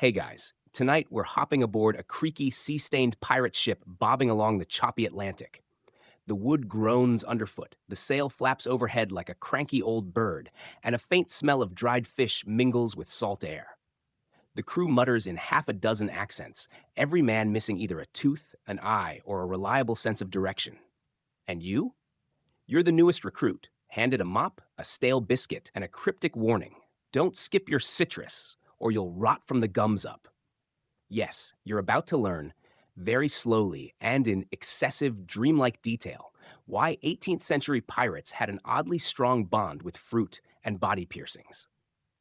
Hey guys, tonight we're hopping aboard a creaky, sea stained pirate ship bobbing along the choppy Atlantic. The wood groans underfoot, the sail flaps overhead like a cranky old bird, and a faint smell of dried fish mingles with salt air. The crew mutters in half a dozen accents, every man missing either a tooth, an eye, or a reliable sense of direction. And you? You're the newest recruit, handed a mop, a stale biscuit, and a cryptic warning. Don't skip your citrus, or you'll rot from the gums up. Yes, you're about to learn, very slowly and in excessive, dreamlike detail, why 18th century pirates had an oddly strong bond with fruit and body piercings.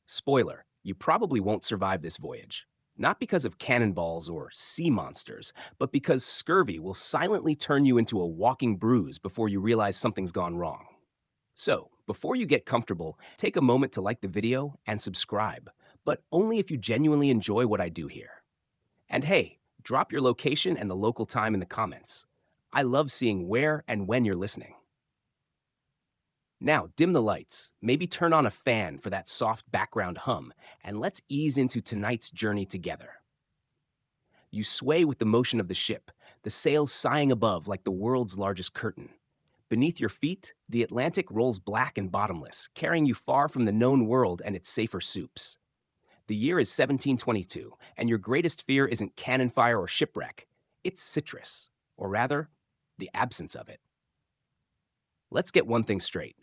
Spoiler, you probably won't survive this voyage. Not because of cannonballs or sea monsters, but because scurvy will silently turn you into a walking bruise before you realize something's gone wrong. So, before you get comfortable, take a moment to like the video and subscribe, but only if you genuinely enjoy what I do here. And hey, drop your location and the local time in the comments. I love seeing where and when you're listening. Now, dim the lights, maybe turn on a fan for that soft background hum, and let's ease into tonight's journey together. You sway with the motion of the ship, the sails sighing above like the world's largest curtain. Beneath your feet, the Atlantic rolls black and bottomless, carrying you far from the known world and its safer soups. The year is 1722, and your greatest fear isn't cannon fire or shipwreck. It's citrus, or rather, the absence of it. Let's get one thing straight.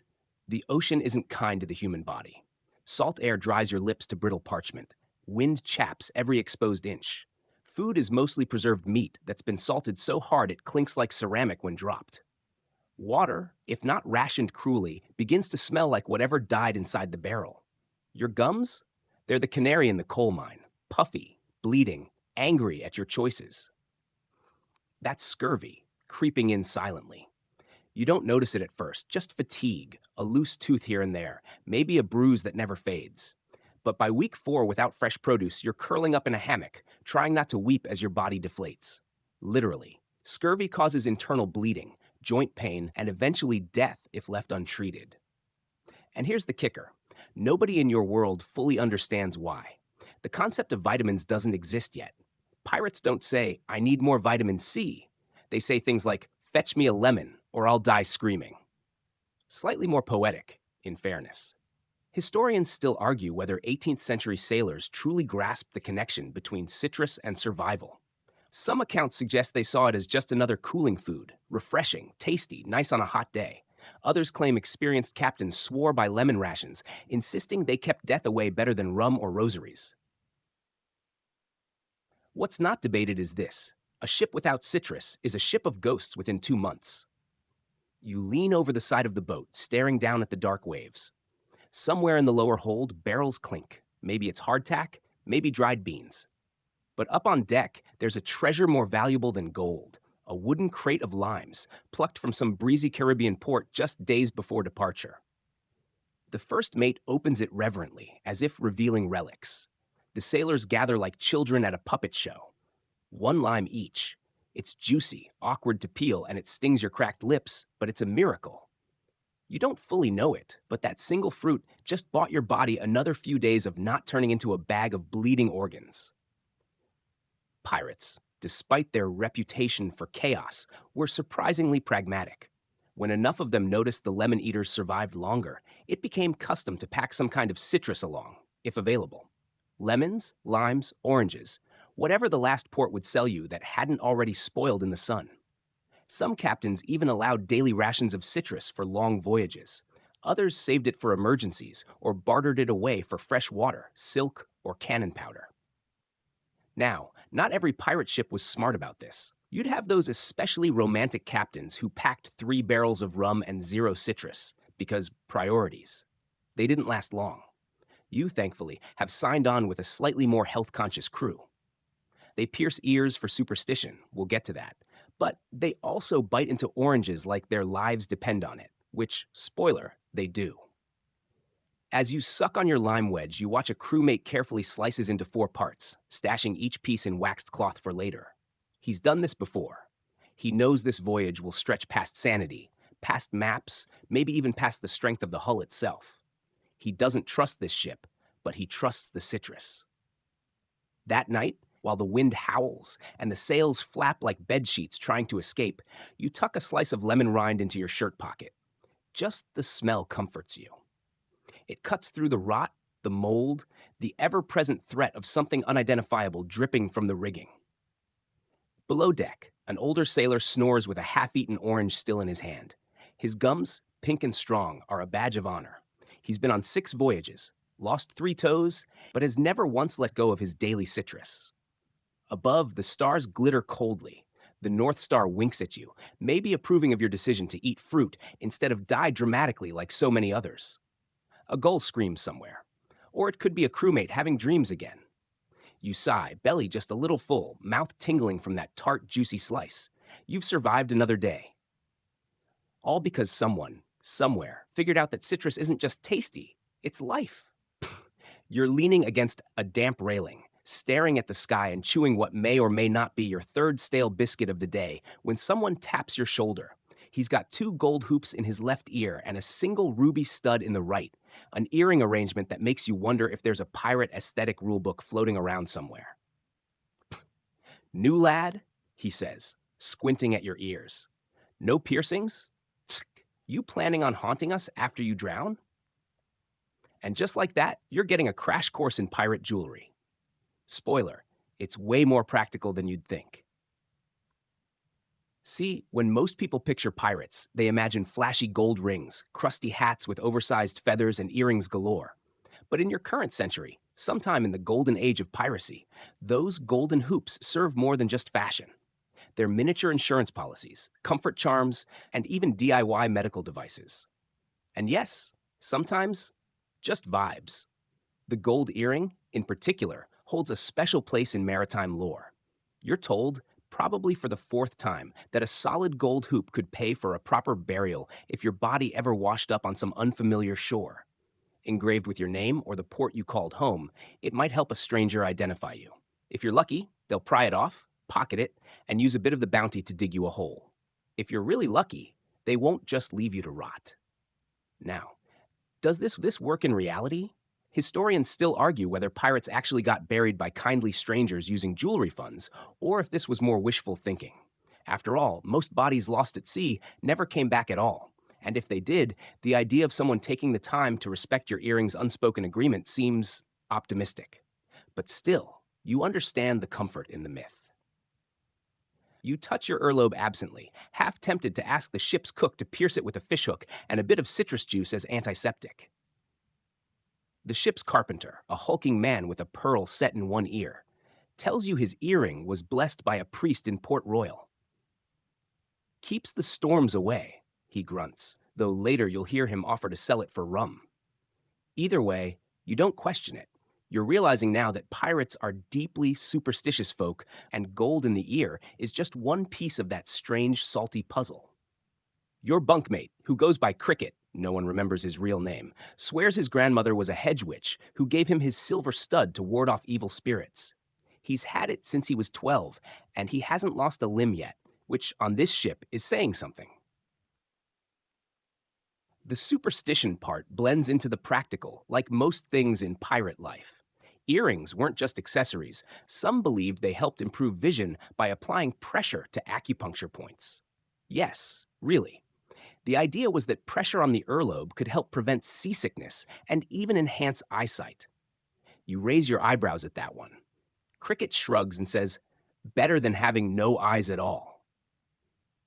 The ocean isn't kind to the human body. Salt air dries your lips to brittle parchment. Wind chaps every exposed inch. Food is mostly preserved meat that's been salted so hard it clinks like ceramic when dropped. Water, if not rationed cruelly, begins to smell like whatever died inside the barrel. Your gums? They're the canary in the coal mine, puffy, bleeding, angry at your choices. That's scurvy, creeping in silently. You don't notice it at first, just fatigue, a loose tooth here and there, maybe a bruise that never fades. But by week 4 without fresh produce, you're curling up in a hammock, trying not to weep as your body deflates. Literally. Scurvy causes internal bleeding, joint pain, and eventually death if left untreated. And here's the kicker. Nobody in your world fully understands why. The concept of vitamins doesn't exist yet. Pirates don't say, I need more vitamin C. They say things like, fetch me a lemon, or I'll die screaming. Slightly more poetic, in fairness. Historians still argue whether 18th century sailors truly grasped the connection between citrus and survival. Some accounts suggest they saw it as just another cooling food, refreshing, tasty, nice on a hot day. Others claim experienced captains swore by lemon rations, insisting they kept death away better than rum or rosaries. What's not debated is this. A ship without citrus is a ship of ghosts within 2 months. You lean over the side of the boat, staring down at the dark waves. Somewhere in the lower hold, barrels clink. Maybe it's hardtack, maybe dried beans. But up on deck, there's a treasure more valuable than gold, a wooden crate of limes, plucked from some breezy Caribbean port just days before departure. The first mate opens it reverently, as if revealing relics. The sailors gather like children at a puppet show. 1 lime each. It's juicy, awkward to peel, and it stings your cracked lips, but it's a miracle. You don't fully know it, but that single fruit just bought your body another few days of not turning into a bag of bleeding organs. Pirates, despite their reputation for chaos, were surprisingly pragmatic. When enough of them noticed the lemon eaters survived longer, it became custom to pack some kind of citrus along, if available. Lemons, limes, oranges, whatever the last port would sell you that hadn't already spoiled in the sun. Some captains even allowed daily rations of citrus for long voyages. Others saved it for emergencies or bartered it away for fresh water, silk, or cannon powder. Now, not every pirate ship was smart about this. You'd have those especially romantic captains who packed 3 barrels of rum and 0 citrus, because priorities. They didn't last long. You, thankfully, have signed on with a slightly more health-conscious crew. They pierce ears for superstition, we'll get to that. But they also bite into oranges like their lives depend on it, which, spoiler, they do. As you suck on your lime wedge, you watch a crewmate carefully slices into 4 parts, stashing each piece in waxed cloth for later. He's done this before. He knows this voyage will stretch past sanity, past maps, maybe even past the strength of the hull itself. He doesn't trust this ship, but he trusts the citrus. That night, while the wind howls and the sails flap like bed sheets trying to escape, you tuck a slice of lemon rind into your shirt pocket. Just the smell comforts you. It cuts through the rot, the mold, the ever present threat of something unidentifiable dripping from the rigging. Below deck, an older sailor snores with a half eaten orange still in his hand. His gums, pink and strong, are a badge of honor. He's been on 6 voyages, lost 3 toes, but has never once let go of his daily citrus. Above, the stars glitter coldly. The North Star winks at you, maybe approving of your decision to eat fruit instead of die dramatically like so many others. A gull screams somewhere. Or it could be a crewmate having dreams again. You sigh, belly just a little full, mouth tingling from that tart, juicy slice. You've survived another day. All because someone, somewhere, figured out that citrus isn't just tasty, it's life. You're leaning against a damp railing, staring at the sky and chewing what may or may not be your third stale biscuit of the day when someone taps your shoulder. He's got 2 gold hoops in his left ear and a single ruby stud in the right, an earring arrangement that makes you wonder if there's a pirate aesthetic rulebook floating around somewhere. New lad, he says, squinting at your ears. No piercings? Tsk, you planning on haunting us after you drown? And just like that, you're getting a crash course in pirate jewelry. Spoiler, it's way more practical than you'd think. See, when most people picture pirates, they imagine flashy gold rings, crusty hats with oversized feathers, and earrings galore. But in your current century, sometime in the golden age of piracy, those golden hoops serve more than just fashion. They're miniature insurance policies, comfort charms, and even DIY medical devices. And yes, sometimes, just vibes. The gold earring, in particular, holds a special place in maritime lore. You're told, probably for the 4th time, that a solid gold hoop could pay for a proper burial if your body ever washed up on some unfamiliar shore. Engraved with your name or the port you called home, it might help a stranger identify you. If you're lucky, they'll pry it off, pocket it, and use a bit of the bounty to dig you a hole. If you're really lucky, they won't just leave you to rot. Now, does this work in reality? Historians still argue whether pirates actually got buried by kindly strangers using jewelry funds, or if this was more wishful thinking. After all, most bodies lost at sea never came back at all. And if they did, the idea of someone taking the time to respect your earring's unspoken agreement seems optimistic. But still, you understand the comfort in the myth. You touch your earlobe absently, half tempted to ask the ship's cook to pierce it with a fishhook and a bit of citrus juice as antiseptic. The ship's carpenter, a hulking man with a pearl set in one ear, tells you his earring was blessed by a priest in Port Royal. Keeps the storms away, he grunts, though later you'll hear him offer to sell it for rum. Either way, you don't question it. You're realizing now that pirates are deeply superstitious folk, and gold in the ear is just one piece of that strange, salty puzzle. Your bunkmate, who goes by Cricket, no one remembers his real name, swears his grandmother was a hedge witch who gave him his silver stud to ward off evil spirits. He's had it since he was 12, and he hasn't lost a limb yet, which on this ship is saying something. The superstition part blends into the practical, like most things in pirate life. Earrings weren't just accessories. Some believed they helped improve vision by applying pressure to acupuncture points. Yes, really. The idea was that pressure on the earlobe could help prevent seasickness and even enhance eyesight. You raise your eyebrows at that one. Cricket shrugs and says, better than having no eyes at all.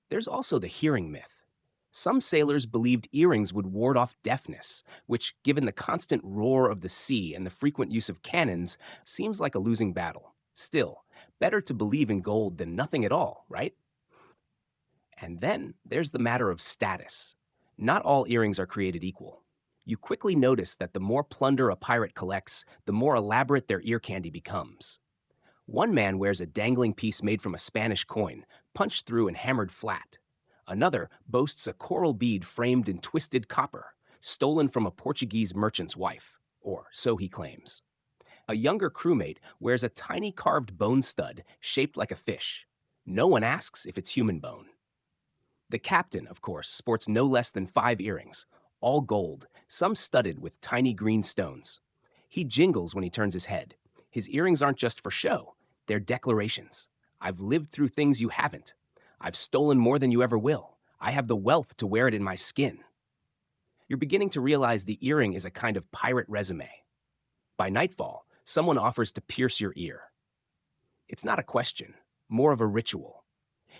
There's also the hearing myth. Some sailors believed earrings would ward off deafness, which, given the constant roar of the sea and the frequent use of cannons, seems like a losing battle. Still, better to believe in gold than nothing at all, right? And then there's the matter of status. Not all earrings are created equal. You quickly notice that the more plunder a pirate collects, the more elaborate their ear candy becomes. One man wears a dangling piece made from a Spanish coin, punched through and hammered flat. Another boasts a coral bead framed in twisted copper, stolen from a Portuguese merchant's wife, or so he claims. A younger crewmate wears a tiny carved bone stud shaped like a fish. No one asks if it's human bone. The captain, of course, sports no less than 5 earrings, all gold, some studded with tiny green stones. He jingles when he turns his head. His earrings aren't just for show, they're declarations. I've lived through things you haven't. I've stolen more than you ever will. I have the wealth to wear it in my skin. You're beginning to realize the earring is a kind of pirate resume. By nightfall, someone offers to pierce your ear. It's not a question, more of a ritual.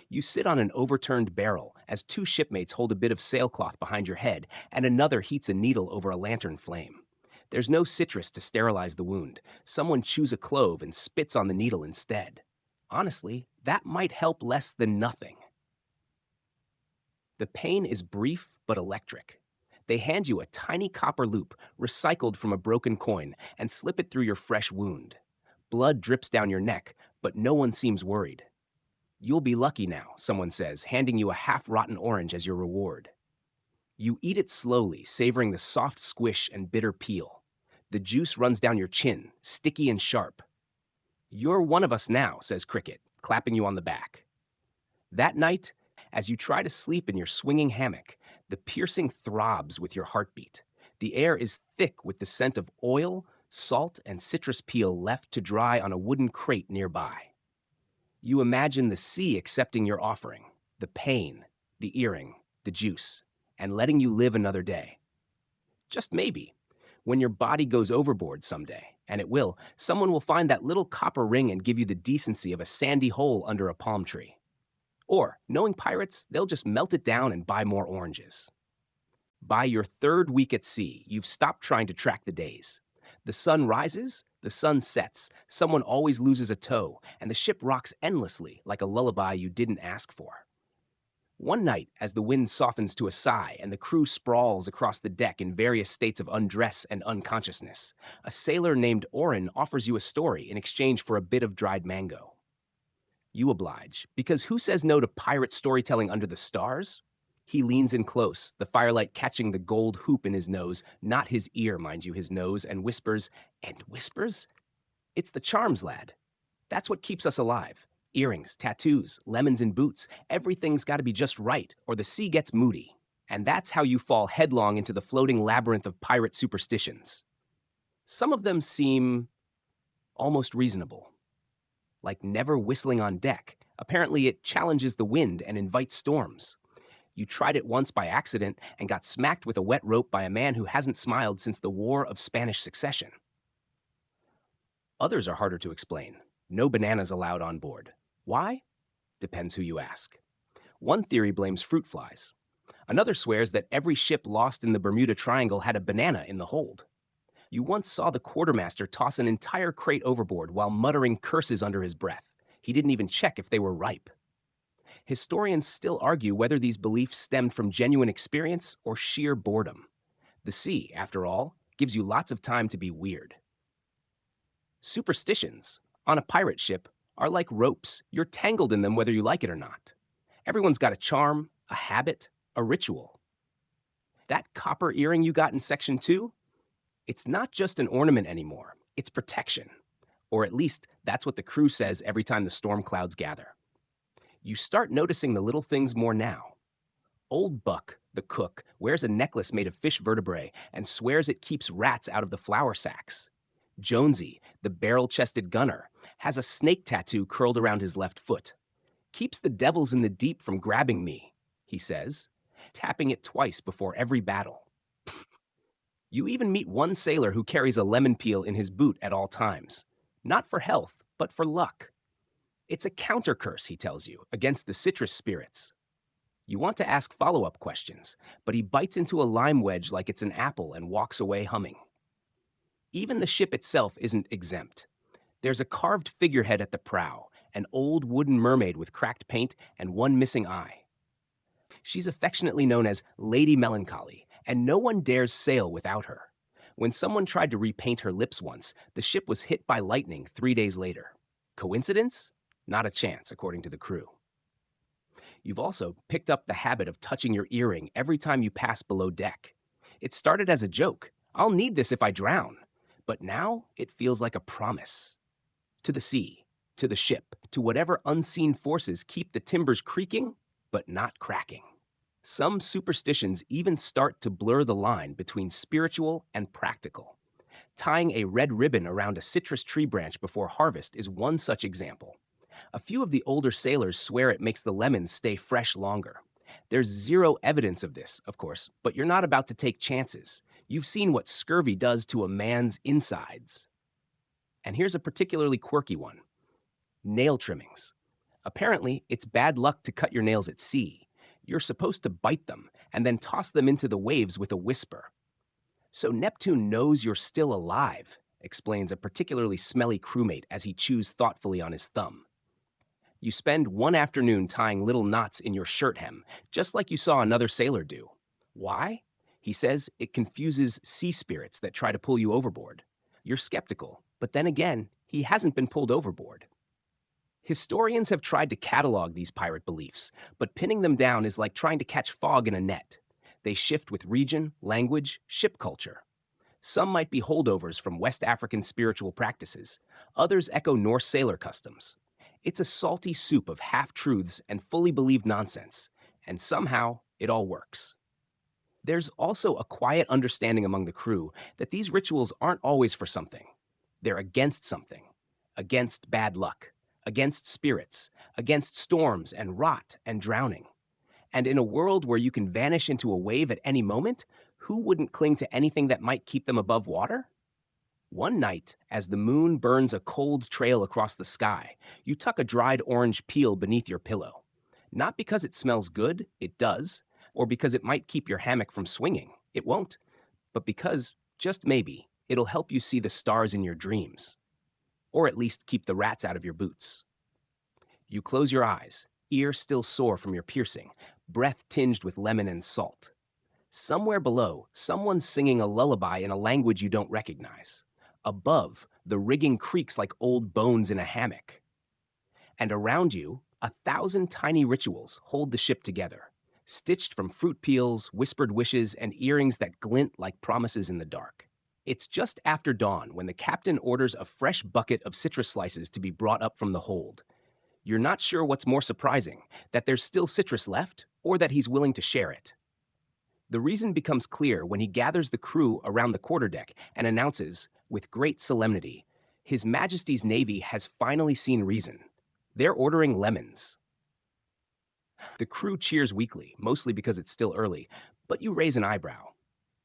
You sit on an overturned barrel as two shipmates hold a bit of sailcloth behind your head and another heats a needle over a lantern flame. There's no citrus to sterilize the wound. Someone chews a clove and spits on the needle instead. Honestly, that might help less than nothing. The pain is brief but electric. They hand you a tiny copper loop recycled from a broken coin and slip it through your fresh wound. Blood drips down your neck, but no one seems worried. You'll be lucky now, someone says, handing you a half-rotten orange as your reward. You eat it slowly, savoring the soft squish and bitter peel. The juice runs down your chin, sticky and sharp. You're one of us now, says Cricket, clapping you on the back. That night, as you try to sleep in your swinging hammock, the piercing throbs with your heartbeat. The air is thick with the scent of oil, salt, and citrus peel left to dry on a wooden crate nearby. You imagine the sea accepting your offering, the pain, the earring, the juice, and letting you live another day. Just maybe, when your body goes overboard someday, and it will, someone will find that little copper ring and give you the decency of a sandy hole under a palm tree. Or, knowing pirates, they'll just melt it down and buy more oranges. By your third week at sea, you've stopped trying to track the days. The sun rises, the sun sets, someone always loses a toe, and the ship rocks endlessly like a lullaby you didn't ask for. One night, as the wind softens to a sigh and the crew sprawls across the deck in various states of undress and unconsciousness, a sailor named Orin offers you a story in exchange for a bit of dried mango. You oblige, because who says no to pirate storytelling under the stars? He leans in close, the firelight catching the gold hoop in his nose, not his ear, mind you, his nose, and whispers, It's the charms, lad. That's what keeps us alive. Earrings, tattoos, lemons in boots, everything's got to be just right, or the sea gets moody. And that's how you fall headlong into the floating labyrinth of pirate superstitions. Some of them seem almost reasonable. Like never whistling on deck. Apparently it challenges the wind and invites storms. You tried it once by accident and got smacked with a wet rope by a man who hasn't smiled since the War of Spanish Succession. Others are harder to explain. No bananas allowed on board. Why? Depends who you ask. One theory blames fruit flies. Another swears that every ship lost in the Bermuda Triangle had a banana in the hold. You once saw the quartermaster toss an entire crate overboard while muttering curses under his breath. He didn't even check if they were ripe. Historians still argue whether these beliefs stemmed from genuine experience or sheer boredom. The sea, after all, gives you lots of time to be weird. Superstitions, on a pirate ship, are like ropes. You're tangled in them whether you like it or not. Everyone's got a charm, a habit, a ritual. That copper earring you got in Section 2? It's not just an ornament anymore, it's protection. Or at least that's what the crew says every time the storm clouds gather. You start noticing the little things more now. Old Buck, the cook, wears a necklace made of fish vertebrae and swears it keeps rats out of the flour sacks. Jonesy, the barrel-chested gunner, has a snake tattoo curled around his left foot. Keeps the devils in the deep from grabbing me, he says, tapping it twice before every battle. You even meet one sailor who carries a lemon peel in his boot at all times. Not for health, but for luck. It's a counter curse, he tells you, against the citrus spirits. You want to ask follow-up questions, but he bites into a lime wedge like it's an apple and walks away humming. Even the ship itself isn't exempt. There's a carved figurehead at the prow, an old wooden mermaid with cracked paint and one missing eye. She's affectionately known as Lady Melancholy, and no one dares sail without her. When someone tried to repaint her lips once, the ship was hit by lightning 3 days later. Coincidence? Not a chance, according to the crew. You've also picked up the habit of touching your earring every time you pass below deck. It started as a joke. I'll need this if I drown. But now it feels like a promise. To the sea, to the ship, to whatever unseen forces keep the timbers creaking, but not cracking. Some superstitions even start to blur the line between spiritual and practical. Tying a red ribbon around a citrus tree branch before harvest is one such example. A few of the older sailors swear it makes the lemons stay fresh longer. There's zero evidence of this, of course, but you're not about to take chances. You've seen what scurvy does to a man's insides. And here's a particularly quirky one: nail trimmings. Apparently, it's bad luck to cut your nails at sea. You're supposed to bite them and then toss them into the waves with a whisper. So Neptune knows you're still alive, explains a particularly smelly crewmate as he chews thoughtfully on his thumb. You spend one afternoon tying little knots in your shirt hem, just like you saw another sailor do. Why? He says it confuses sea spirits that try to pull you overboard. You're skeptical, but then again, he hasn't been pulled overboard. Historians have tried to catalog these pirate beliefs, but pinning them down is like trying to catch fog in a net. They shift with region, language, ship culture. Some might be holdovers from West African spiritual practices. Others echo Norse sailor customs. It's a salty soup of half-truths and fully believed nonsense, and somehow it all works. There's also a quiet understanding among the crew that these rituals aren't always for something. They're against something. Against bad luck. Against spirits. Against storms and rot and drowning. And in a world where you can vanish into a wave at any moment, who wouldn't cling to anything that might keep them above water? One night, as the moon burns a cold trail across the sky, you tuck a dried orange peel beneath your pillow. Not because it smells good, it does, or because it might keep your hammock from swinging, it won't, but because, just maybe, it'll help you see the stars in your dreams. Or at least keep the rats out of your boots. You close your eyes, ear still sore from your piercing, breath tinged with lemon and salt. Somewhere below, someone's singing a lullaby in a language you don't recognize. Above, the rigging creaks like old bones in a hammock. And around you, 1,000 tiny rituals hold the ship together, stitched from fruit peels, whispered wishes, and earrings that glint like promises in the dark. It's just after dawn when the captain orders a fresh bucket of citrus slices to be brought up from the hold. You're not sure what's more surprising, that there's still citrus left, or that he's willing to share it. The reason becomes clear when he gathers the crew around the quarterdeck and announces, with great solemnity, His Majesty's Navy has finally seen reason. They're ordering lemons. The crew cheers weakly, mostly because it's still early, but you raise an eyebrow.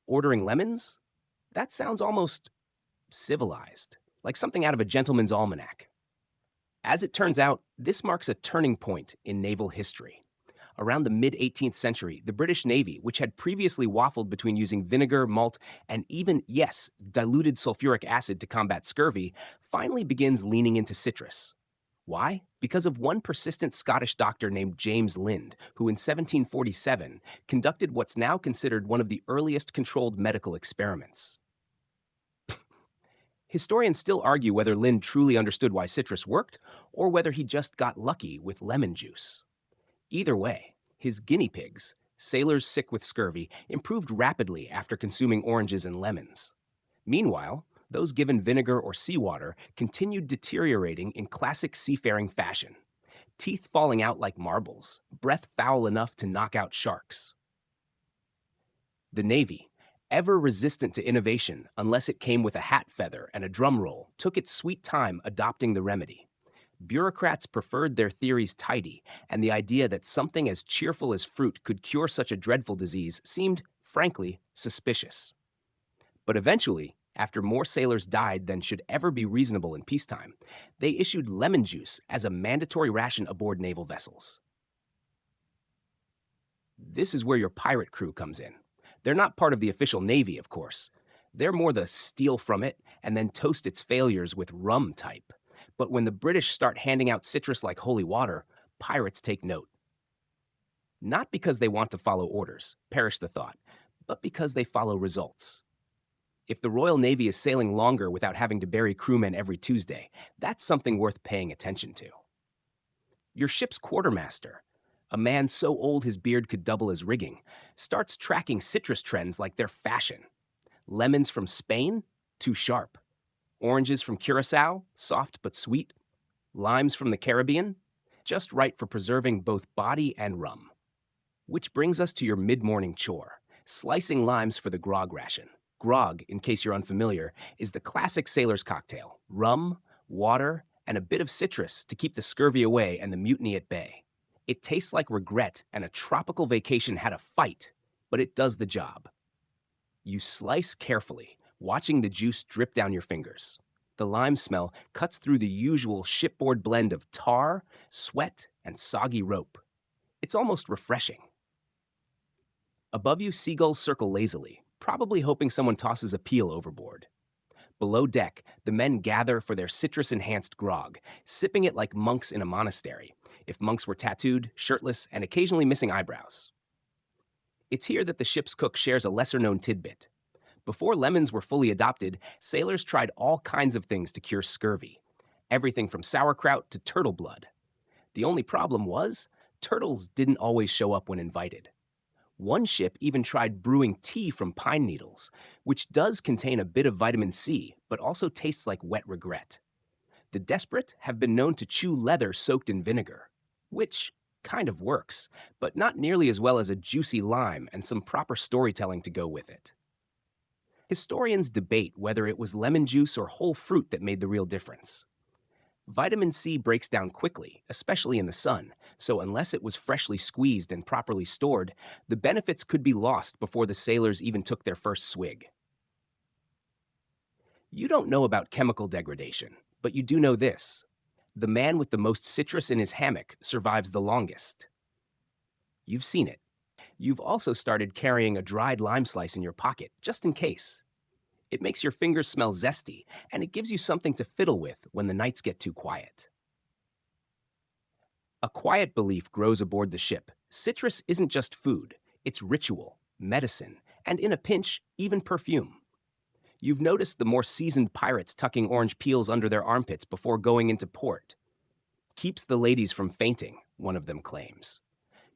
Ordering lemons? That sounds almost civilized, like something out of a gentleman's almanac. As it turns out, this marks a turning point in naval history. Around the mid-18th century, the British Navy, which had previously waffled between using vinegar, malt, and even, yes, diluted sulfuric acid to combat scurvy, finally begins leaning into citrus. Why? Because of one persistent Scottish doctor named James Lind, who in 1747 conducted what's now considered one of the earliest controlled medical experiments. Historians still argue whether Lind truly understood why citrus worked, or whether he just got lucky with lemon juice. Either way, his guinea pigs, sailors sick with scurvy, improved rapidly after consuming oranges and lemons. Meanwhile, those given vinegar or seawater continued deteriorating in classic seafaring fashion. Teeth falling out like marbles, breath foul enough to knock out sharks. The Navy, ever resistant to innovation unless it came with a hat feather and a drum roll, took its sweet time adopting the remedy. Bureaucrats preferred their theories tidy, and the idea that something as cheerful as fruit could cure such a dreadful disease seemed, frankly, suspicious. But eventually, after more sailors died than should ever be reasonable in peacetime, they issued lemon juice as a mandatory ration aboard naval vessels. This is where your pirate crew comes in. They're not part of the official Navy, of course. They're more the steal from it and then toast its failures with rum type. But when the British start handing out citrus like holy water, pirates take note. Not because they want to follow orders, perish the thought, but because they follow results. If the Royal Navy is sailing longer without having to bury crewmen every Tuesday, that's something worth paying attention to. Your ship's quartermaster, a man so old his beard could double as rigging, starts tracking citrus trends like they're fashion. Lemons from Spain? Too sharp. Oranges from Curacao? Soft but sweet. Limes from the Caribbean? Just right for preserving both body and rum. Which brings us to your mid-morning chore, slicing limes for the grog ration. Grog, in case you're unfamiliar, is the classic sailor's cocktail: rum, water, and a bit of citrus to keep the scurvy away and the mutiny at bay. It tastes like regret and a tropical vacation had a fight, but it does the job. You slice carefully, watching the juice drip down your fingers. The lime smell cuts through the usual shipboard blend of tar, sweat, and soggy rope. It's almost refreshing. Above you, seagulls circle lazily, probably hoping someone tosses a peel overboard. Below deck, the men gather for their citrus-enhanced grog, sipping it like monks in a monastery, if monks were tattooed, shirtless, and occasionally missing eyebrows. It's here that the ship's cook shares a lesser-known tidbit. Before lemons were fully adopted, sailors tried all kinds of things to cure scurvy. Everything from sauerkraut to turtle blood. The only problem was, turtles didn't always show up when invited. One ship even tried brewing tea from pine needles, which does contain a bit of vitamin C, but also tastes like wet regret. The desperate have been known to chew leather soaked in vinegar, which kind of works, but not nearly as well as a juicy lime and some proper storytelling to go with it. Historians debate whether it was lemon juice or whole fruit that made the real difference. Vitamin C breaks down quickly, especially in the sun, so unless it was freshly squeezed and properly stored, the benefits could be lost before the sailors even took their first swig. You don't know about chemical degradation, but you do know this: the man with the most citrus in his hammock survives the longest. You've seen it. You've also started carrying a dried lime slice in your pocket, just in case. It makes your fingers smell zesty, and it gives you something to fiddle with when the nights get too quiet. A quiet belief grows aboard the ship. Citrus isn't just food, it's ritual, medicine, and in a pinch, even perfume. You've noticed the more seasoned pirates tucking orange peels under their armpits before going into port. Keeps the ladies from fainting, one of them claims.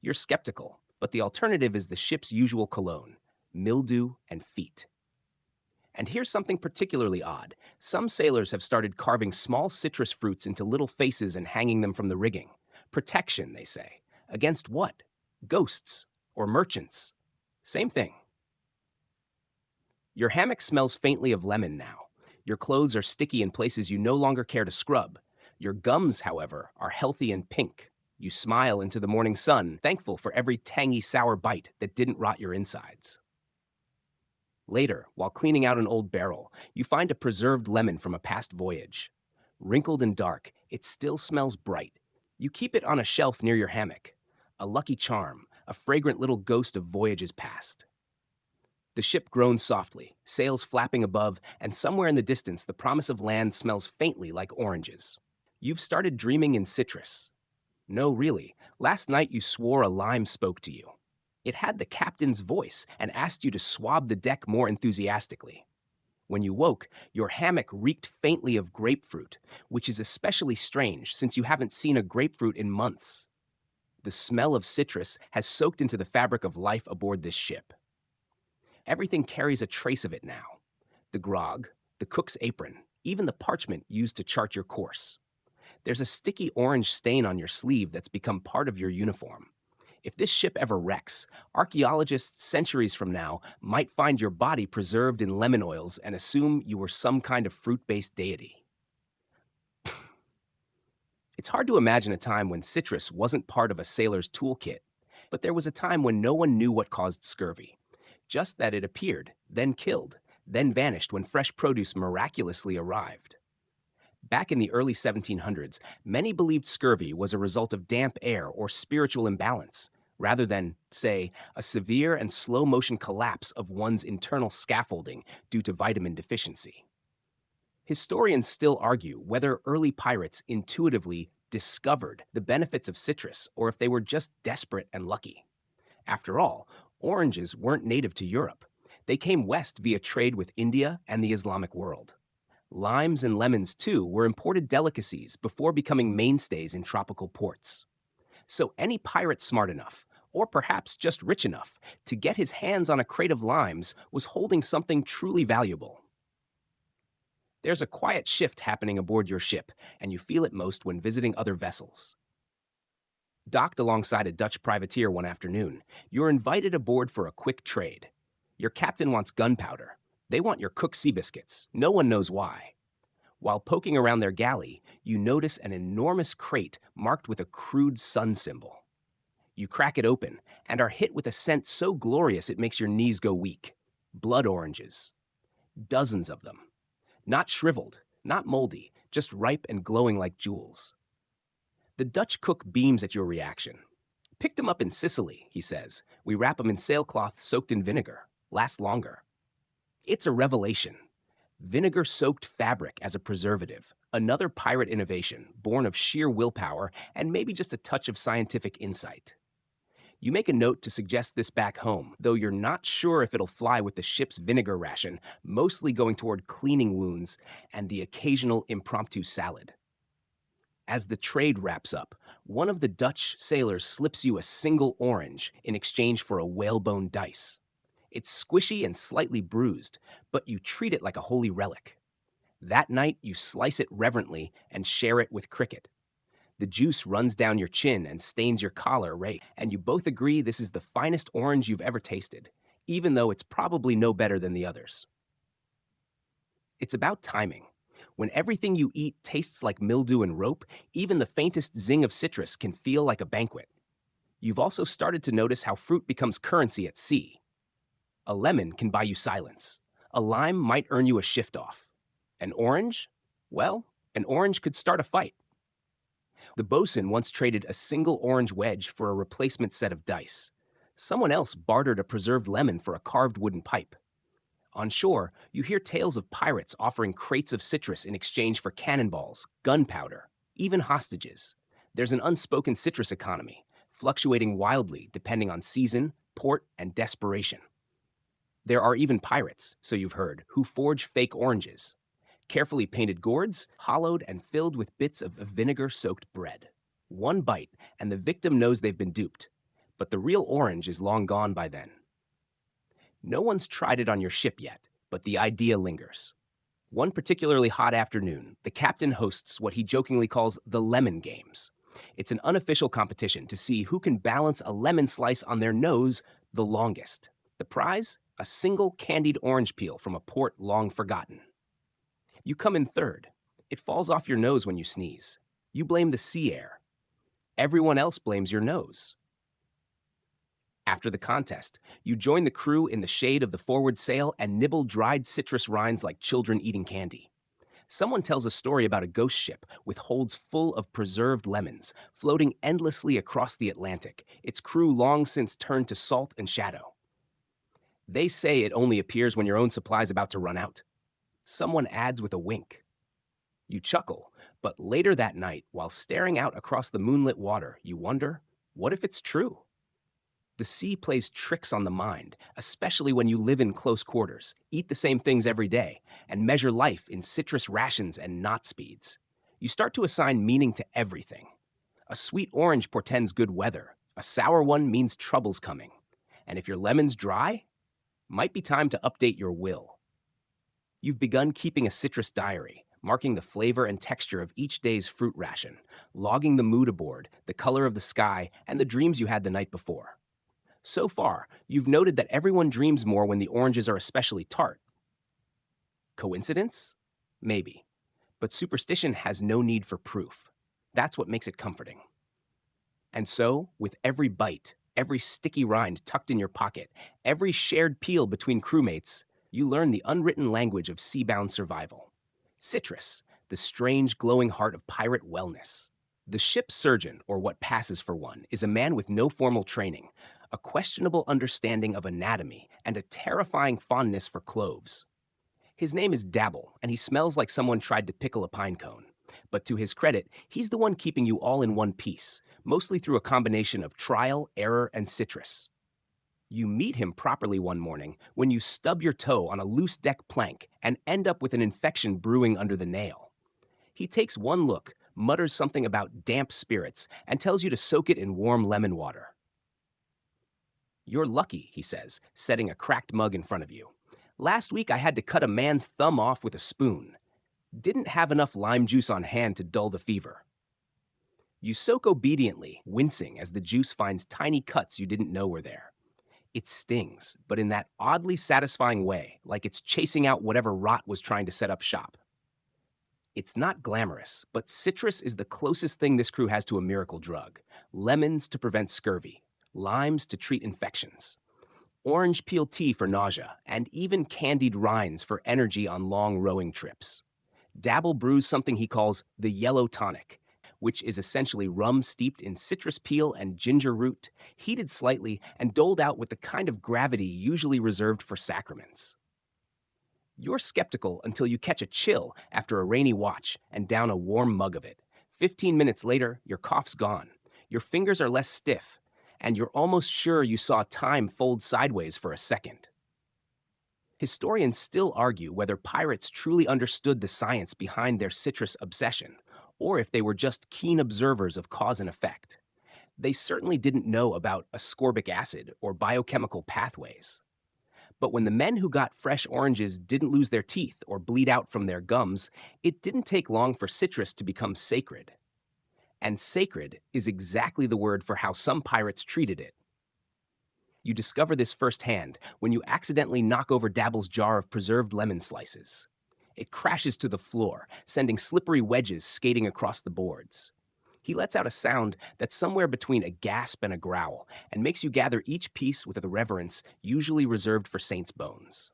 You're skeptical, but the alternative is the ship's usual cologne: mildew and feet. And here's something particularly odd. Some sailors have started carving small citrus fruits into little faces and hanging them from the rigging. Protection, they say. Against what? Ghosts or merchants? Same thing. Your hammock smells faintly of lemon now. Your clothes are sticky in places you no longer care to scrub. Your gums, however, are healthy and pink. You smile into the morning sun, thankful for every tangy, sour bite that didn't rot your insides. Later, while cleaning out an old barrel, you find a preserved lemon from a past voyage. Wrinkled and dark, it still smells bright. You keep it on a shelf near your hammock. A lucky charm, a fragrant little ghost of voyages past. The ship groans softly, sails flapping above, and somewhere in the distance the promise of land smells faintly like oranges. You've started dreaming in citrus. No, really, last night you swore a lime spoke to you. It had the captain's voice and asked you to swab the deck more enthusiastically. When you woke, your hammock reeked faintly of grapefruit, which is especially strange since you haven't seen a grapefruit in months. The smell of citrus has soaked into the fabric of life aboard this ship. Everything carries a trace of it now. The grog, the cook's apron, even the parchment used to chart your course. There's a sticky orange stain on your sleeve that's become part of your uniform. If this ship ever wrecks, archaeologists centuries from now might find your body preserved in lemon oils and assume you were some kind of fruit-based deity. It's hard to imagine a time when citrus wasn't part of a sailor's toolkit, but there was a time when no one knew what caused scurvy. Just that it appeared, then killed, then vanished when fresh produce miraculously arrived. Back in the early 1700s, many believed scurvy was a result of damp air or spiritual imbalance, rather than, say, a severe and slow-motion collapse of one's internal scaffolding due to vitamin deficiency. Historians still argue whether early pirates intuitively discovered the benefits of citrus or if they were just desperate and lucky. After all, oranges weren't native to Europe. They came west via trade with India and the Islamic world. Limes and lemons, too, were imported delicacies before becoming mainstays in tropical ports. So any pirate smart enough, or perhaps just rich enough, to get his hands on a crate of limes was holding something truly valuable. There's a quiet shift happening aboard your ship, and you feel it most when visiting other vessels. Docked alongside a Dutch privateer one afternoon, you're invited aboard for a quick trade. Your captain wants gunpowder. They want your cooked sea biscuits. No one knows why. While poking around their galley, you notice an enormous crate marked with a crude sun symbol. You crack it open and are hit with a scent so glorious it makes your knees go weak. Blood oranges. Dozens of them. Not shriveled, not moldy, just ripe and glowing like jewels. The Dutch cook beams at your reaction. Picked them up in Sicily, he says. We wrap them in sailcloth soaked in vinegar. Last longer. It's a revelation. Vinegar-soaked fabric as a preservative. Another pirate innovation, born of sheer willpower and maybe just a touch of scientific insight. You make a note to suggest this back home, though you're not sure if it'll fly with the ship's vinegar ration, mostly going toward cleaning wounds and the occasional impromptu salad. As the trade wraps up, one of the Dutch sailors slips you a single orange in exchange for a whalebone dice. It's squishy and slightly bruised, but you treat it like a holy relic. That night, you slice it reverently and share it with Cricket. The juice runs down your chin and stains your collar, right? And you both agree this is the finest orange you've ever tasted, even though it's probably no better than the others. It's about timing. When everything you eat tastes like mildew and rope, even the faintest zing of citrus can feel like a banquet. You've also started to notice how fruit becomes currency at sea. A lemon can buy you silence. A lime might earn you a shift off. An orange? Well, an orange could start a fight. The bosun once traded a single orange wedge for a replacement set of dice. Someone else bartered a preserved lemon for a carved wooden pipe. On shore, you hear tales of pirates offering crates of citrus in exchange for cannonballs, gunpowder, even hostages. There's an unspoken citrus economy, fluctuating wildly depending on season, port, and desperation. There are even pirates, so you've heard, who forge fake oranges. Carefully painted gourds, hollowed and filled with bits of vinegar-soaked bread. One bite, and the victim knows they've been duped. But the real orange is long gone by then. No one's tried it on your ship yet, but the idea lingers. One particularly hot afternoon, the captain hosts what he jokingly calls the lemon games. It's an unofficial competition to see who can balance a lemon slice on their nose the longest. The prize? A single candied orange peel from a port long forgotten. You come in third. It falls off your nose when you sneeze. You blame the sea air. Everyone else blames your nose. After the contest, you join the crew in the shade of the forward sail and nibble dried citrus rinds like children eating candy. Someone tells a story about a ghost ship with holds full of preserved lemons, floating endlessly across the Atlantic, its crew long since turned to salt and shadow. They say it only appears when your own supply's about to run out. Someone adds with a wink. You chuckle, but later that night, while staring out across the moonlit water, you wonder, what if it's true? The sea plays tricks on the mind, especially when you live in close quarters, eat the same things every day, and measure life in citrus rations and knot speeds. You start to assign meaning to everything. A sweet orange portends good weather. A sour one means trouble's coming. And if your lemon's dry, might be time to update your will. You've begun keeping a citrus diary, marking the flavor and texture of each day's fruit ration, logging the mood aboard, the color of the sky, and the dreams you had the night before. So far, you've noted that everyone dreams more when the oranges are especially tart. Coincidence? Maybe. But superstition has no need for proof. That's what makes it comforting. And so, with every bite, every sticky rind tucked in your pocket, every shared peel between crewmates, you learn the unwritten language of seabound survival. Citrus, the strange glowing heart of pirate wellness. The ship's surgeon, or what passes for one, is a man with no formal training, a questionable understanding of anatomy, and a terrifying fondness for cloves. His name is Dabble, and he smells like someone tried to pickle a pine cone. But to his credit, he's the one keeping you all in one piece, mostly through a combination of trial, error, and citrus. You meet him properly one morning when you stub your toe on a loose deck plank and end up with an infection brewing under the nail. He takes one look, mutters something about damp spirits, and tells you to soak it in warm lemon water. You're lucky, he says, setting a cracked mug in front of you. Last week I had to cut a man's thumb off with a spoon. Didn't have enough lime juice on hand to dull the fever. You soak obediently, wincing as the juice finds tiny cuts you didn't know were there. It stings, but in that oddly satisfying way, like it's chasing out whatever rot was trying to set up shop. It's not glamorous, but citrus is the closest thing this crew has to a miracle drug. Lemons to prevent scurvy, limes to treat infections, orange peel tea for nausea, and even candied rinds for energy on long rowing trips. Dabble brews something he calls the yellow tonic, which is essentially rum steeped in citrus peel and ginger root, heated slightly and doled out with the kind of gravity usually reserved for sacraments. You're skeptical until you catch a chill after a rainy watch and down a warm mug of it. 15 minutes later, your cough's gone. Your fingers are less stiff, and you're almost sure you saw time fold sideways for a second. Historians still argue whether pirates truly understood the science behind their citrus obsession, or if they were just keen observers of cause and effect. They certainly didn't know about ascorbic acid or biochemical pathways. But when the men who got fresh oranges didn't lose their teeth or bleed out from their gums, it didn't take long for citrus to become sacred. And sacred is exactly the word for how some pirates treated it. You discover this firsthand when you accidentally knock over Dabble's jar of preserved lemon slices. It crashes to the floor, sending slippery wedges skating across the boards. He lets out a sound that's somewhere between a gasp and a growl, and makes you gather each piece with a reverence usually reserved for saints' bones.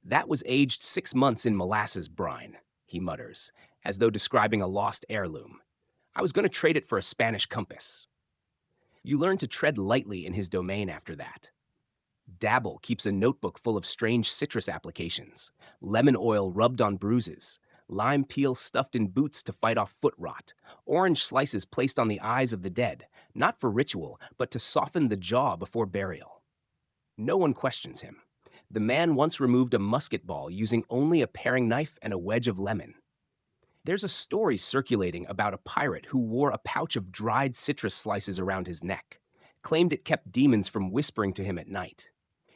That was aged 6 months in molasses brine, he mutters, as though describing a lost heirloom. I was going to trade it for a Spanish compass. You learn to tread lightly in his domain after that. Dabble keeps a notebook full of strange citrus applications, lemon oil rubbed on bruises, lime peel stuffed in boots to fight off foot rot, orange slices placed on the eyes of the dead, not for ritual, but to soften the jaw before burial. No one questions him. The man once removed a musket ball using only a paring knife and a wedge of lemon. There's a story circulating about a pirate who wore a pouch of dried citrus slices around his neck, claimed it kept demons from whispering to him at night.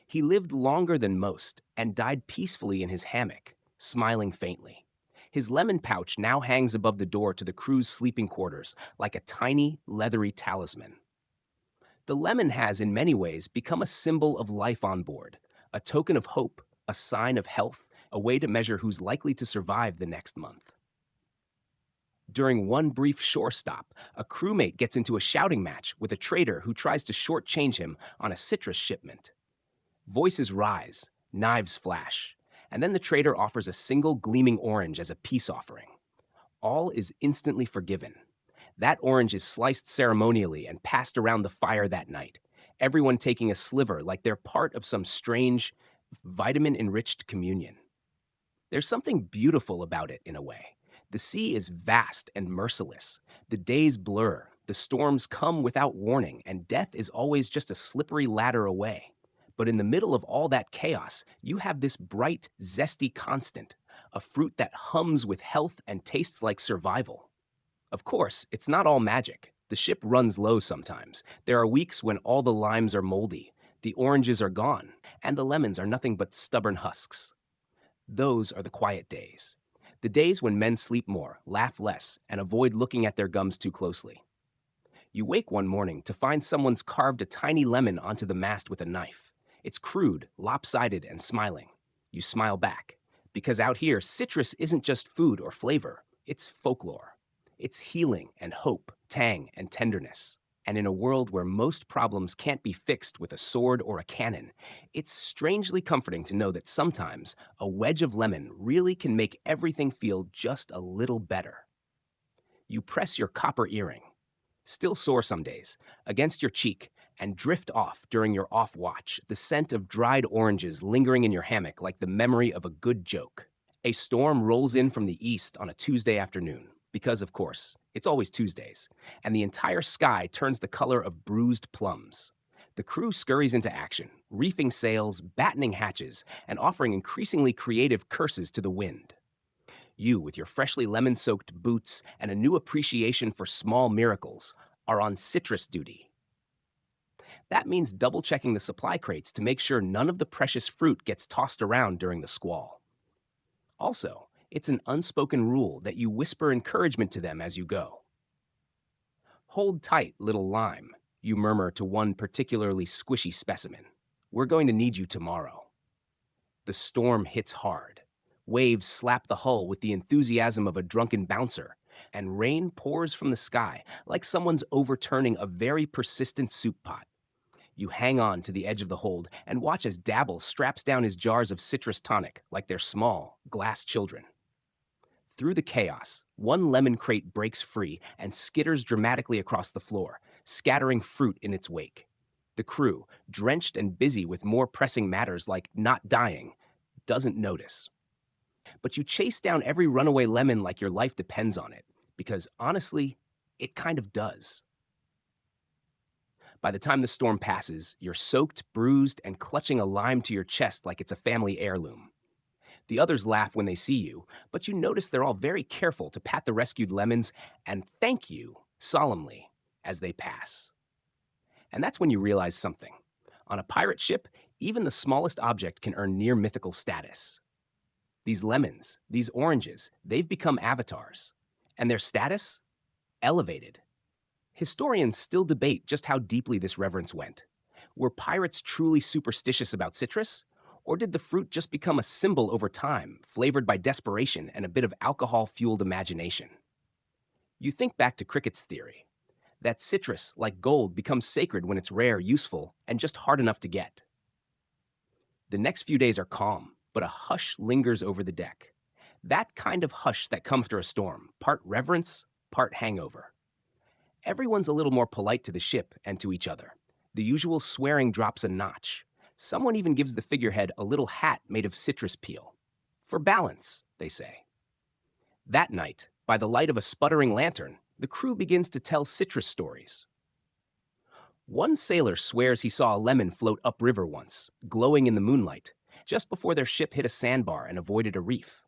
He lived longer than most and died peacefully in his hammock, smiling faintly. His lemon pouch now hangs above the door to the crew's sleeping quarters like a tiny, leathery talisman. The lemon has, in many ways, become a symbol of life on board, a token of hope, a sign of health, a way to measure who's likely to survive the next month. During one brief shore stop, a crewmate gets into a shouting match with a trader who tries to shortchange him on a citrus shipment. Voices rise, knives flash, and then the trader offers a single gleaming orange as a peace offering. All is instantly forgiven. That orange is sliced ceremonially and passed around the fire that night, everyone taking a sliver like they're part of some strange, vitamin-enriched communion. There's something beautiful about it in a way. The sea is vast and merciless. The days blur, the storms come without warning, and death is always just a slippery ladder away. But in the middle of all that chaos, you have this bright, zesty constant, a fruit that hums with health and tastes like survival. Of course, it's not all magic. The ship runs low sometimes. There are weeks when all the limes are moldy, the oranges are gone, and the lemons are nothing but stubborn husks. Those are the quiet days. The days when men sleep more, laugh less, and avoid looking at their gums too closely. You wake one morning to find someone's carved a tiny lemon onto the mast with a knife. It's crude, lopsided, and smiling. You smile back. Because out here, citrus isn't just food or flavor, it's folklore. It's healing and hope, tang and tenderness. And in a world where most problems can't be fixed with a sword or a cannon, it's strangely comforting to know that sometimes a wedge of lemon really can make everything feel just a little better. You press your copper earring, still sore some days, against your cheek, and drift off during your off watch, the scent of dried oranges lingering in your hammock like the memory of a good joke. A storm rolls in from the east on a Tuesday afternoon, because, of course, it's always Tuesdays, and the entire sky turns the color of bruised plums. The crew scurries into action, reefing sails, battening hatches, and offering increasingly creative curses to the wind. You, with your freshly lemon-soaked boots and a new appreciation for small miracles, are on citrus duty. That means double-checking the supply crates to make sure none of the precious fruit gets tossed around during the squall. Also, it's an unspoken rule that you whisper encouragement to them as you go. Hold tight, little lime, You murmur to one particularly squishy specimen. We're going to need you tomorrow. The storm hits hard. Waves slap the hull with the enthusiasm of a drunken bouncer, and rain pours from the sky like someone's overturning a very persistent soup pot. You hang on to the edge of the hold and watch as Dabble straps down his jars of citrus tonic like they're small, glass children. Through the chaos, one lemon crate breaks free and skitters dramatically across the floor, scattering fruit in its wake. The crew, drenched and busy with more pressing matters like not dying, doesn't notice. But you chase down every runaway lemon like your life depends on it, because honestly, it kind of does. By the time the storm passes, you're soaked, bruised, and clutching a lime to your chest like it's a family heirloom. The others laugh when they see you, but you notice they're all very careful to pat the rescued lemons and thank you solemnly as they pass. And that's when you realize something. On a pirate ship, even the smallest object can earn near mythical status. These lemons, these oranges, they've become avatars. And their status? Elevated. Historians still debate just how deeply this reverence went. Were pirates truly superstitious about citrus? Or did the fruit just become a symbol over time, flavored by desperation and a bit of alcohol-fueled imagination? You think back to Cricket's theory, that citrus, like gold, becomes sacred when it's rare, useful, and just hard enough to get. The next few days are calm, but a hush lingers over the deck. That kind of hush that comes after a storm, part reverence, part hangover. Everyone's a little more polite to the ship and to each other. The usual swearing drops a notch. Someone even gives the figurehead a little hat made of citrus peel. For balance, they say. That night, by the light of a sputtering lantern, the crew begins to tell citrus stories. One sailor swears he saw a lemon float upriver once, glowing in the moonlight, just before their ship hit a sandbar and avoided a reef.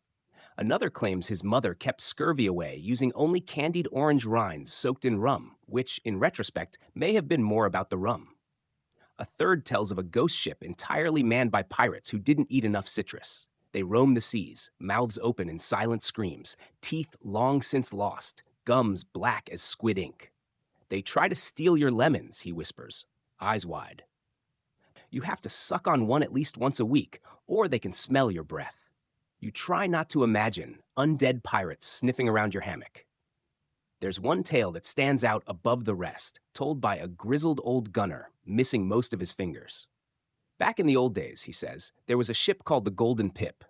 Another claims his mother kept scurvy away using only candied orange rinds soaked in rum, which, in retrospect, may have been more about the rum. A third tells of a ghost ship entirely manned by pirates who didn't eat enough citrus. They roam the seas, mouths open in silent screams, teeth long since lost, gums black as squid ink. They try to steal your lemons, he whispers, eyes wide. You have to suck on one at least once a week, or they can smell your breath. You try not to imagine undead pirates sniffing around your hammock. There's one tale that stands out above the rest, told by a grizzled old gunner, missing most of his fingers. Back in the old days, he says, there was a ship called the Golden Pip.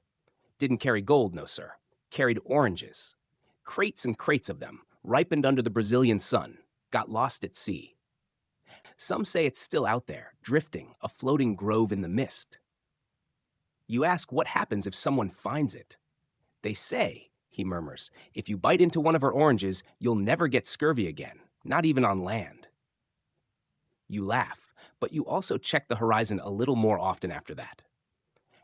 Didn't carry gold, no sir. Carried oranges. Crates and crates of them, ripened under the Brazilian sun, got lost at sea. Some say it's still out there, drifting, a floating grove in the mist. You ask what happens if someone finds it. They say, he murmurs, if you bite into one of her oranges, you'll never get scurvy again, not even on land. You laugh, but you also check the horizon a little more often after that.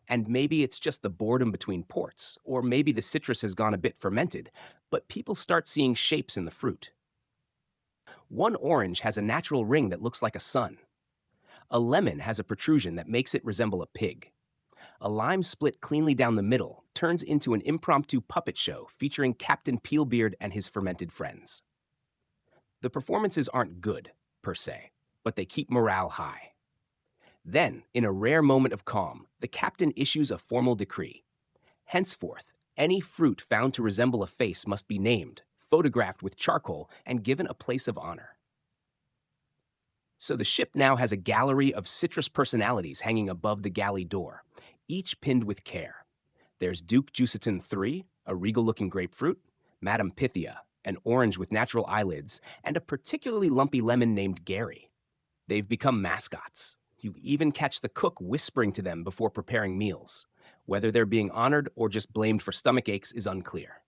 And maybe it's just the boredom between ports, or maybe the citrus has gone a bit fermented, but people start seeing shapes in the fruit. One orange has a natural ring that looks like a sun. A lemon has a protrusion that makes it resemble a pig. A lime split cleanly down the middle turns into an impromptu puppet show featuring Captain Peelbeard and his fermented friends. The performances aren't good, per se, but they keep morale high. Then, in a rare moment of calm, the captain issues a formal decree. Henceforth, any fruit found to resemble a face must be named, photographed with charcoal, and given a place of honor. So the ship now has a gallery of citrus personalities hanging above the galley door, each pinned with care. There's Duke Jusiton III, a regal-looking grapefruit, Madame Pythia, an orange with natural eyelids, and a particularly lumpy lemon named Gary. They've become mascots. You even catch the cook whispering to them before preparing meals. Whether they're being honored or just blamed for stomach aches is unclear.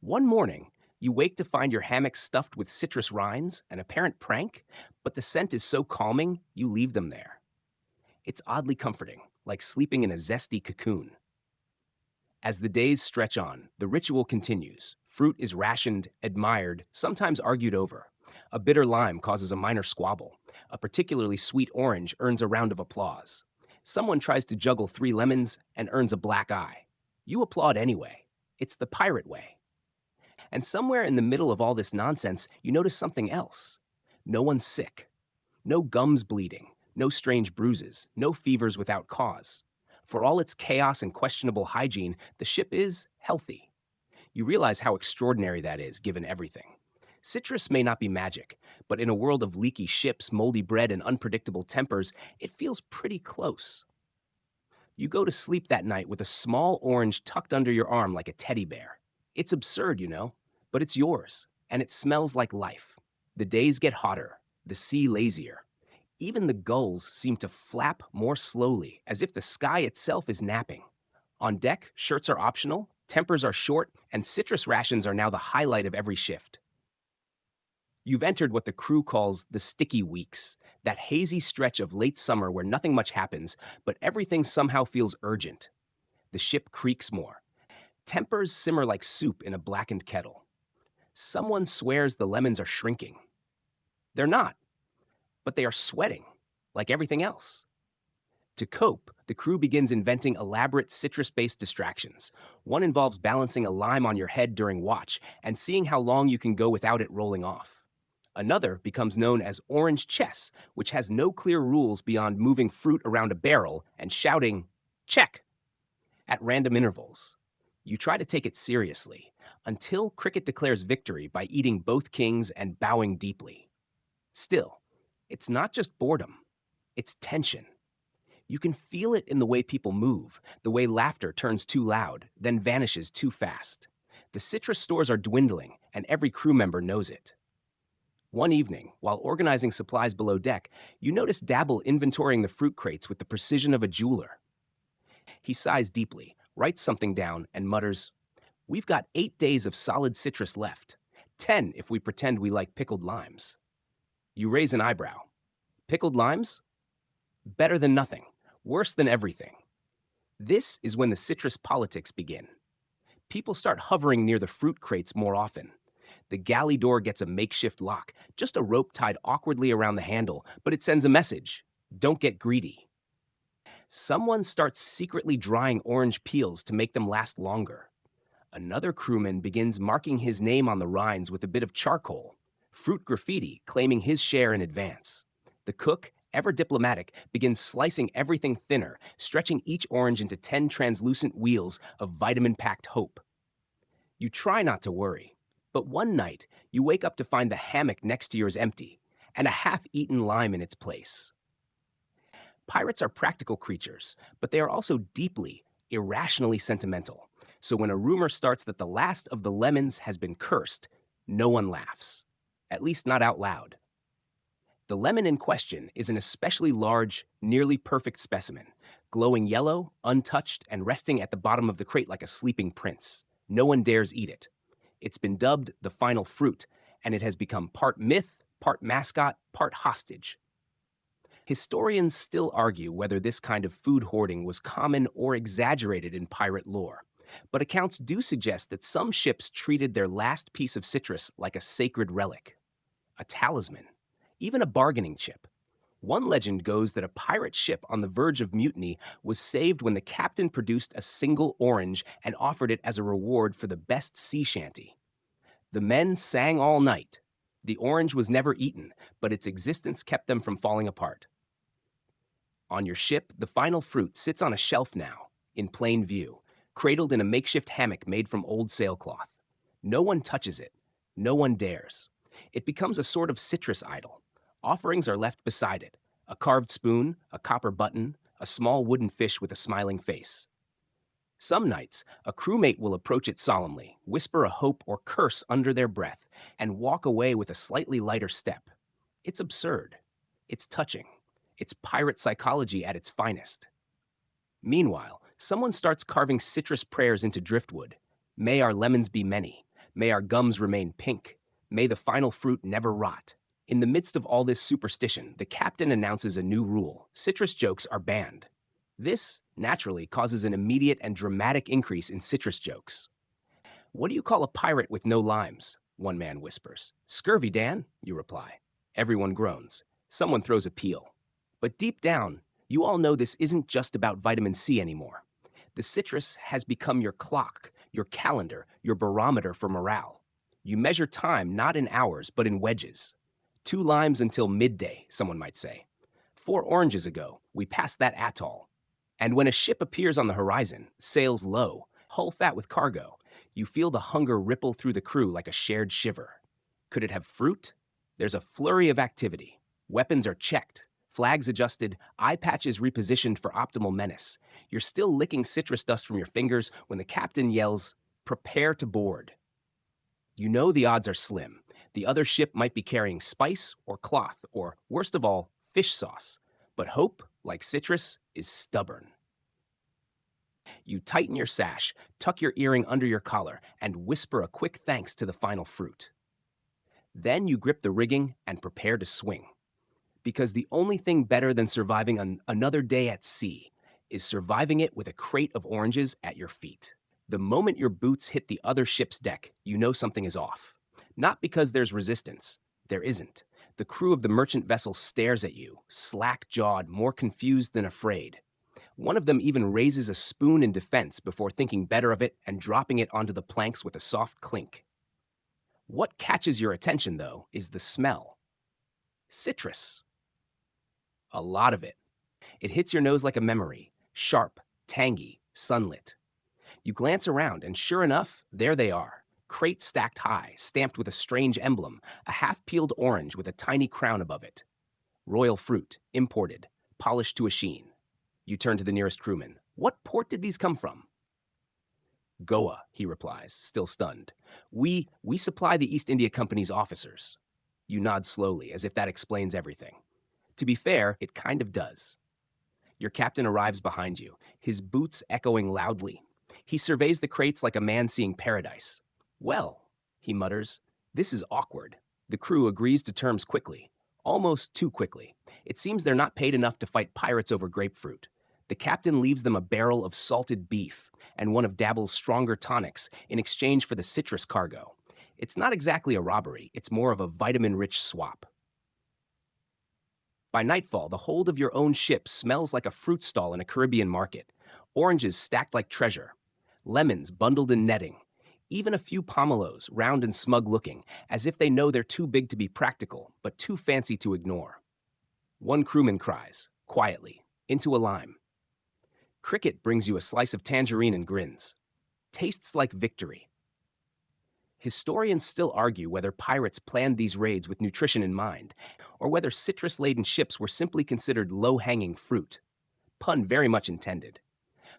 One morning, you wake to find your hammock stuffed with citrus rinds, an apparent prank, but the scent is so calming, you leave them there. It's oddly comforting, like sleeping in a zesty cocoon. As the days stretch on, the ritual continues. Fruit is rationed, admired, sometimes argued over. A bitter lime causes a minor squabble. A particularly sweet orange earns a round of applause. Someone tries to juggle 3 lemons and earns a black eye. You applaud anyway. It's the pirate way. And somewhere in the middle of all this nonsense, you notice something else. No one's sick. No gums bleeding. No strange bruises. No fevers without cause. For all its chaos and questionable hygiene, the ship is healthy. You realize how extraordinary that is, given everything. Citrus may not be magic, but in a world of leaky ships, moldy bread, and unpredictable tempers, it feels pretty close. You go to sleep that night with a small orange tucked under your arm like a teddy bear. It's absurd, but it's yours, and it smells like life. The days get hotter, the sea lazier. Even the gulls seem to flap more slowly, as if the sky itself is napping. On deck, shirts are optional, tempers are short, and citrus rations are now the highlight of every shift. You've entered what the crew calls the sticky weeks, that hazy stretch of late summer where nothing much happens, but everything somehow feels urgent. The ship creaks more. Tempers simmer like soup in a blackened kettle. Someone swears the lemons are shrinking. They're not, but they are sweating, like everything else. To cope, the crew begins inventing elaborate citrus-based distractions. One involves balancing a lime on your head during watch and seeing how long you can go without it rolling off. Another becomes known as orange chess, which has no clear rules beyond moving fruit around a barrel and shouting, "Check," at random intervals. You try to take it seriously, until Cricket declares victory by eating both kings and bowing deeply. Still, it's not just boredom, it's tension. You can feel it in the way people move, the way laughter turns too loud, then vanishes too fast. The citrus stores are dwindling, and every crew member knows it. One evening, while organizing supplies below deck, you notice Dabble inventorying the fruit crates with the precision of a jeweler. He sighs deeply, writes something down, and mutters, "We've got 8 days of solid citrus left. 10 if we pretend we like pickled limes." You raise an eyebrow. Pickled limes? Better than nothing. Worse than everything. This is when the citrus politics begin. People start hovering near the fruit crates more often. The galley door gets a makeshift lock, just a rope tied awkwardly around the handle, but it sends a message: don't get greedy. Someone starts secretly drying orange peels to make them last longer. Another crewman begins marking his name on the rinds with a bit of charcoal, fruit graffiti claiming his share in advance. The cook, ever diplomatic, begins slicing everything thinner, stretching each orange into 10 translucent wheels of vitamin-packed hope. You try not to worry, but one night you wake up to find the hammock next to yours empty, and a half-eaten lime in its place. Pirates are practical creatures, but they are also deeply, irrationally sentimental. So when a rumor starts that the last of the lemons has been cursed, no one laughs. At least not out loud. The lemon in question is an especially large, nearly perfect specimen, glowing yellow, untouched, and resting at the bottom of the crate like a sleeping prince. No one dares eat it. It's been dubbed the final fruit, and it has become part myth, part mascot, part hostage. Historians still argue whether this kind of food hoarding was common or exaggerated in pirate lore, but accounts do suggest that some ships treated their last piece of citrus like a sacred relic, a talisman, even a bargaining chip. One legend goes that a pirate ship on the verge of mutiny was saved when the captain produced a single orange and offered it as a reward for the best sea shanty. The men sang all night. The orange was never eaten, but its existence kept them from falling apart. On your ship, the final fruit sits on a shelf now, in plain view, cradled in a makeshift hammock made from old sailcloth. No one touches it. No one dares. It becomes a sort of citrus idol. Offerings are left beside it: a carved spoon, a copper button, a small wooden fish with a smiling face. Some nights, a crewmate will approach it solemnly, whisper a hope or curse under their breath, and walk away with a slightly lighter step. It's absurd. It's touching. It's pirate psychology at its finest. Meanwhile, someone starts carving citrus prayers into driftwood. May our lemons be many. May our gums remain pink. May the final fruit never rot. In the midst of all this superstition, the captain announces a new rule: citrus jokes are banned. This, naturally, causes an immediate and dramatic increase in citrus jokes. "What do you call a pirate with no limes?" one man whispers. "Scurvy, Dan," you reply. Everyone groans. Someone throws a peel. But deep down, you all know this isn't just about vitamin C anymore. The citrus has become your clock, your calendar, your barometer for morale. You measure time not in hours, but in wedges. 2 limes until midday, someone might say. 4 oranges ago, we passed that atoll. And when a ship appears on the horizon, sails low, hull fat with cargo, you feel the hunger ripple through the crew like a shared shiver. Could it have fruit? There's a flurry of activity. Weapons are checked, flags adjusted, eye patches repositioned for optimal menace. You're still licking citrus dust from your fingers when the captain yells, "Prepare to board." You know the odds are slim. The other ship might be carrying spice or cloth, or worst of all, fish sauce. But hope, like citrus, is stubborn. You tighten your sash, tuck your earring under your collar, and whisper a quick thanks to the final fruit. Then you grip the rigging and prepare to swing. Because the only thing better than surviving another day at sea is surviving it with a crate of oranges at your feet. The moment your boots hit the other ship's deck, you know something is off. Not because there's resistance. There isn't. The crew of the merchant vessel stares at you, slack-jawed, more confused than afraid. One of them even raises a spoon in defense before thinking better of it and dropping it onto the planks with a soft clink. What catches your attention, though, is the smell. Citrus. A lot of it. It hits your nose like a memory, sharp, tangy, sunlit. You glance around, and sure enough, there they are. Crates stacked high, stamped with a strange emblem, a half-peeled orange with a tiny crown above it. Royal fruit, imported, polished to a sheen. You turn to the nearest crewman. What port did these come from? Goa, he replies, still stunned. We supply the East India Company's officers. You nod slowly, as if that explains everything. To be fair, it kind of does. Your captain arrives behind you, his boots echoing loudly. He surveys the crates like a man seeing paradise. Well, he mutters, this is awkward. The crew agrees to terms quickly, almost too quickly. It seems they're not paid enough to fight pirates over grapefruit. The captain leaves them a barrel of salted beef and one of Dabble's stronger tonics in exchange for the citrus cargo. It's not exactly a robbery, it's more of a vitamin-rich swap. By nightfall, the hold of your own ship smells like a fruit stall in a Caribbean market. Oranges stacked like treasure. Lemons bundled in netting. Even a few pomelos, round and smug-looking, as if they know they're too big to be practical, but too fancy to ignore. One crewman cries, quietly, into a lime. Cricket brings you a slice of tangerine and grins. Tastes like victory. Historians still argue whether pirates planned these raids with nutrition in mind, or whether citrus-laden ships were simply considered low-hanging fruit. Pun very much intended.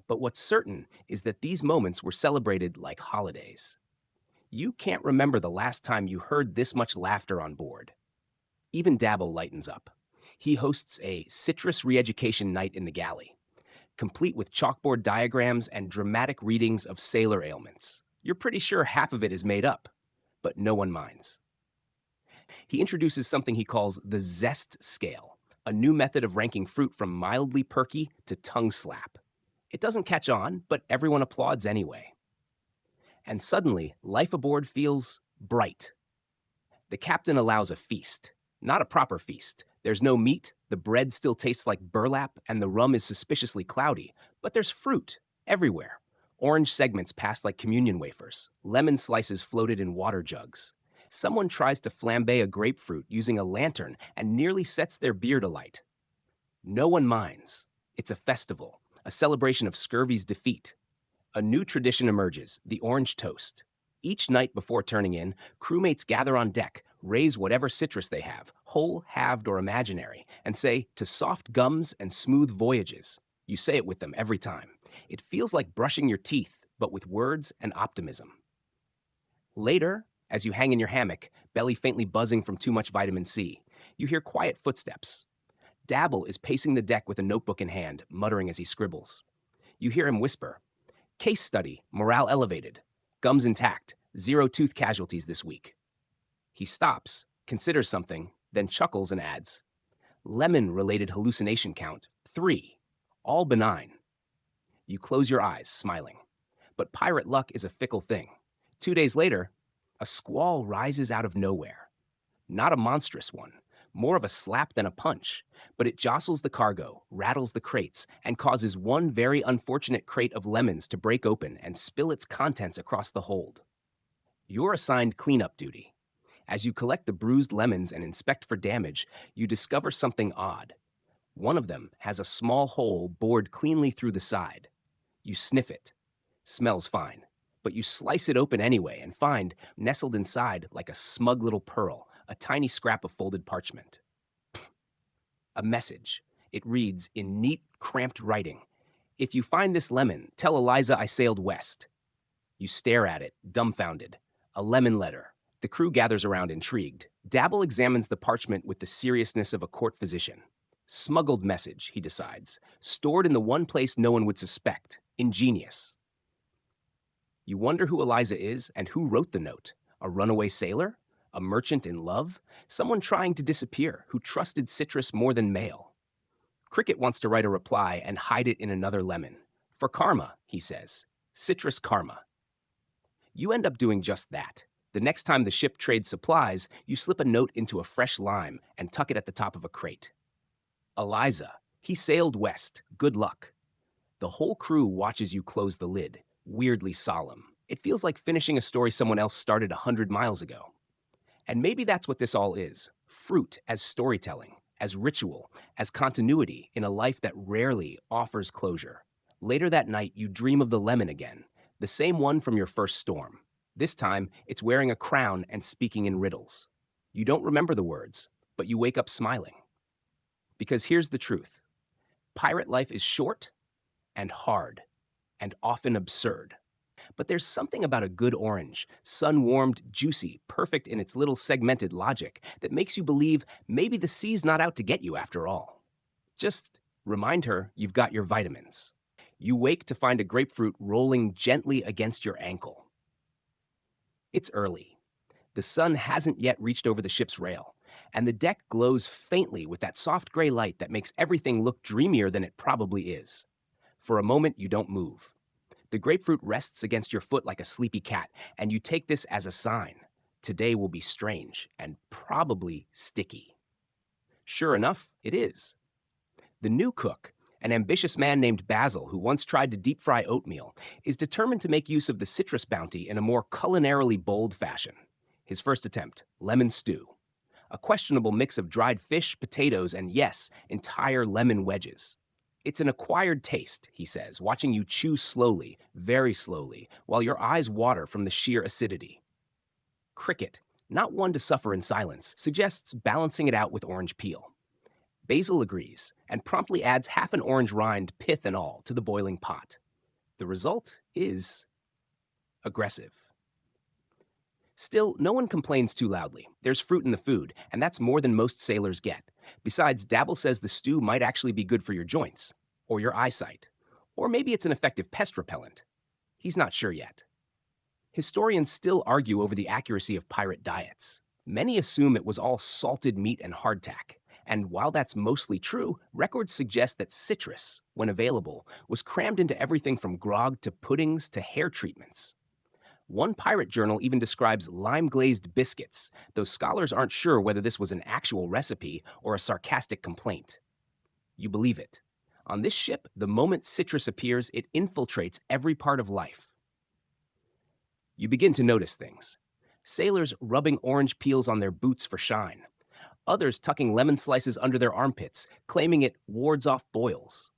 But what's certain is that these moments were celebrated like holidays. You can't remember the last time you heard this much laughter on board. Even Dabble lightens up. He hosts a citrus re-education night in the galley, complete with chalkboard diagrams and dramatic readings of sailor ailments. You're pretty sure half of it is made up, but no one minds. He introduces something he calls the zest scale, a new method of ranking fruit from mildly perky to tongue slap. It doesn't catch on, but everyone applauds anyway. And suddenly, life aboard feels bright. The captain allows a feast, not a proper feast. There's no meat, the bread still tastes like burlap, and the rum is suspiciously cloudy, but there's fruit everywhere. Orange segments pass like communion wafers, lemon slices floated in water jugs. Someone tries to flambe a grapefruit using a lantern and nearly sets their beard alight. No one minds. It's a festival, a celebration of scurvy's defeat. A new tradition emerges, the orange toast. Each night before turning in, crewmates gather on deck, raise whatever citrus they have, whole, halved, or imaginary, and say, to soft gums and smooth voyages. You say it with them every time. It feels like brushing your teeth, but with words and optimism. Later, as you hang in your hammock, belly faintly buzzing from too much vitamin C, you hear quiet footsteps. Dabble is pacing the deck with a notebook in hand, muttering as he scribbles. You hear him whisper, "Case study, morale elevated. Gums intact, 0 tooth casualties this week." He stops, considers something, then chuckles and adds, "Lemon-related hallucination count, 3. All benign." You close your eyes, smiling. But pirate luck is a fickle thing. 2 days later, a squall rises out of nowhere. Not a monstrous one, more of a slap than a punch, but it jostles the cargo, rattles the crates, and causes one very unfortunate crate of lemons to break open and spill its contents across the hold. You're assigned cleanup duty. As you collect the bruised lemons and inspect for damage, you discover something odd. One of them has a small hole bored cleanly through the side. You sniff it. Smells fine. But you slice it open anyway and find, nestled inside like a smug little pearl, a tiny scrap of folded parchment. A message. It reads in neat, cramped writing, "If you find this lemon, tell Eliza I sailed west." You stare at it, dumbfounded. A lemon letter. The crew gathers around, intrigued. Dabble examines the parchment with the seriousness of a court physician. Smuggled message, he decides. Stored in the one place no one would suspect. Ingenious. You wonder who Eliza is and who wrote the note. A runaway sailor? A merchant in love? Someone trying to disappear who trusted citrus more than mail? Cricket wants to write a reply and hide it in another lemon. For karma, he says. Citrus karma. You end up doing just that. The next time the ship trades supplies, you slip a note into a fresh lime and tuck it at the top of a crate. Eliza, he sailed west. Good luck. The whole crew watches you close the lid, weirdly solemn. It feels like finishing a story someone else started 100 miles ago. And maybe that's what this all is. Fruit as storytelling, as ritual, as continuity in a life that rarely offers closure. Later that night, you dream of the lemon again, the same one from your first storm. This time, it's wearing a crown and speaking in riddles. You don't remember the words, but you wake up smiling. Because here's the truth. Pirate life is short and hard and often absurd. But there's something about a good orange, sun-warmed, juicy, perfect in its little segmented logic, that makes you believe maybe the sea's not out to get you after all. Just remind her you've got your vitamins. You wake to find a grapefruit rolling gently against your ankle. It's early. The sun hasn't yet reached over the ship's rail, and the deck glows faintly with that soft gray light that makes everything look dreamier than it probably is. For a moment, you don't move. The grapefruit rests against your foot like a sleepy cat, and you take this as a sign. Today will be strange and probably sticky. Sure enough, it is. The new cook, an ambitious man named Basil who once tried to deep fry oatmeal, is determined to make use of the citrus bounty in a more culinarily bold fashion. His first attempt, lemon stew. A questionable mix of dried fish, potatoes, and yes, entire lemon wedges. It's an acquired taste, he says, watching you chew slowly, very slowly, while your eyes water from the sheer acidity. Cricket, not one to suffer in silence, suggests balancing it out with orange peel. Basil agrees, and promptly adds half an orange rind, pith and all, to the boiling pot. The result is aggressive. Still, no one complains too loudly. There's fruit in the food, and that's more than most sailors get. Besides, Dabble says the stew might actually be good for your joints, or your eyesight, or maybe it's an effective pest repellent. He's not sure yet. Historians still argue over the accuracy of pirate diets. Many assume it was all salted meat and hardtack, and while that's mostly true, records suggest that citrus, when available, was crammed into everything from grog to puddings to hair treatments. One pirate journal even describes lime-glazed biscuits, though scholars aren't sure whether this was an actual recipe or a sarcastic complaint. You believe it. On this ship, the moment citrus appears, it infiltrates every part of life. You begin to notice things. Sailors rubbing orange peels on their boots for shine. Others tucking lemon slices under their armpits, claiming it wards off boils.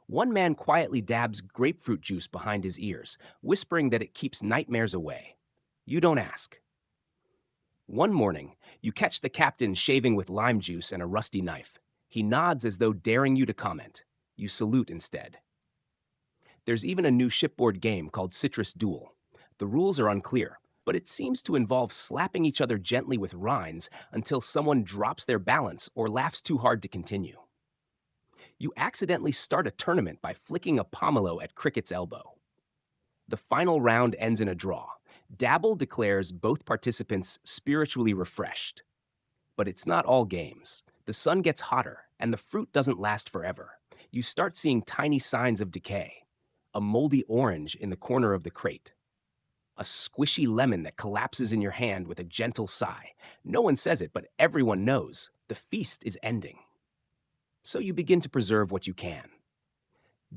One man quietly dabs grapefruit juice behind his ears, whispering that it keeps nightmares away. You don't ask. One morning, you catch the captain shaving with lime juice and a rusty knife. He nods as though daring you to comment. You salute instead. There's even a new shipboard game called Citrus Duel. The rules are unclear, but it seems to involve slapping each other gently with rinds until someone drops their balance or laughs too hard to continue. You accidentally start a tournament by flicking a pomelo at Cricket's elbow. The final round ends in a draw. Dabble declares both participants spiritually refreshed. But it's not all games. The sun gets hotter, and the fruit doesn't last forever. You start seeing tiny signs of decay. A moldy orange in the corner of the crate. A squishy lemon that collapses in your hand with a gentle sigh. No one says it, but everyone knows. The feast is ending. So you begin to preserve what you can.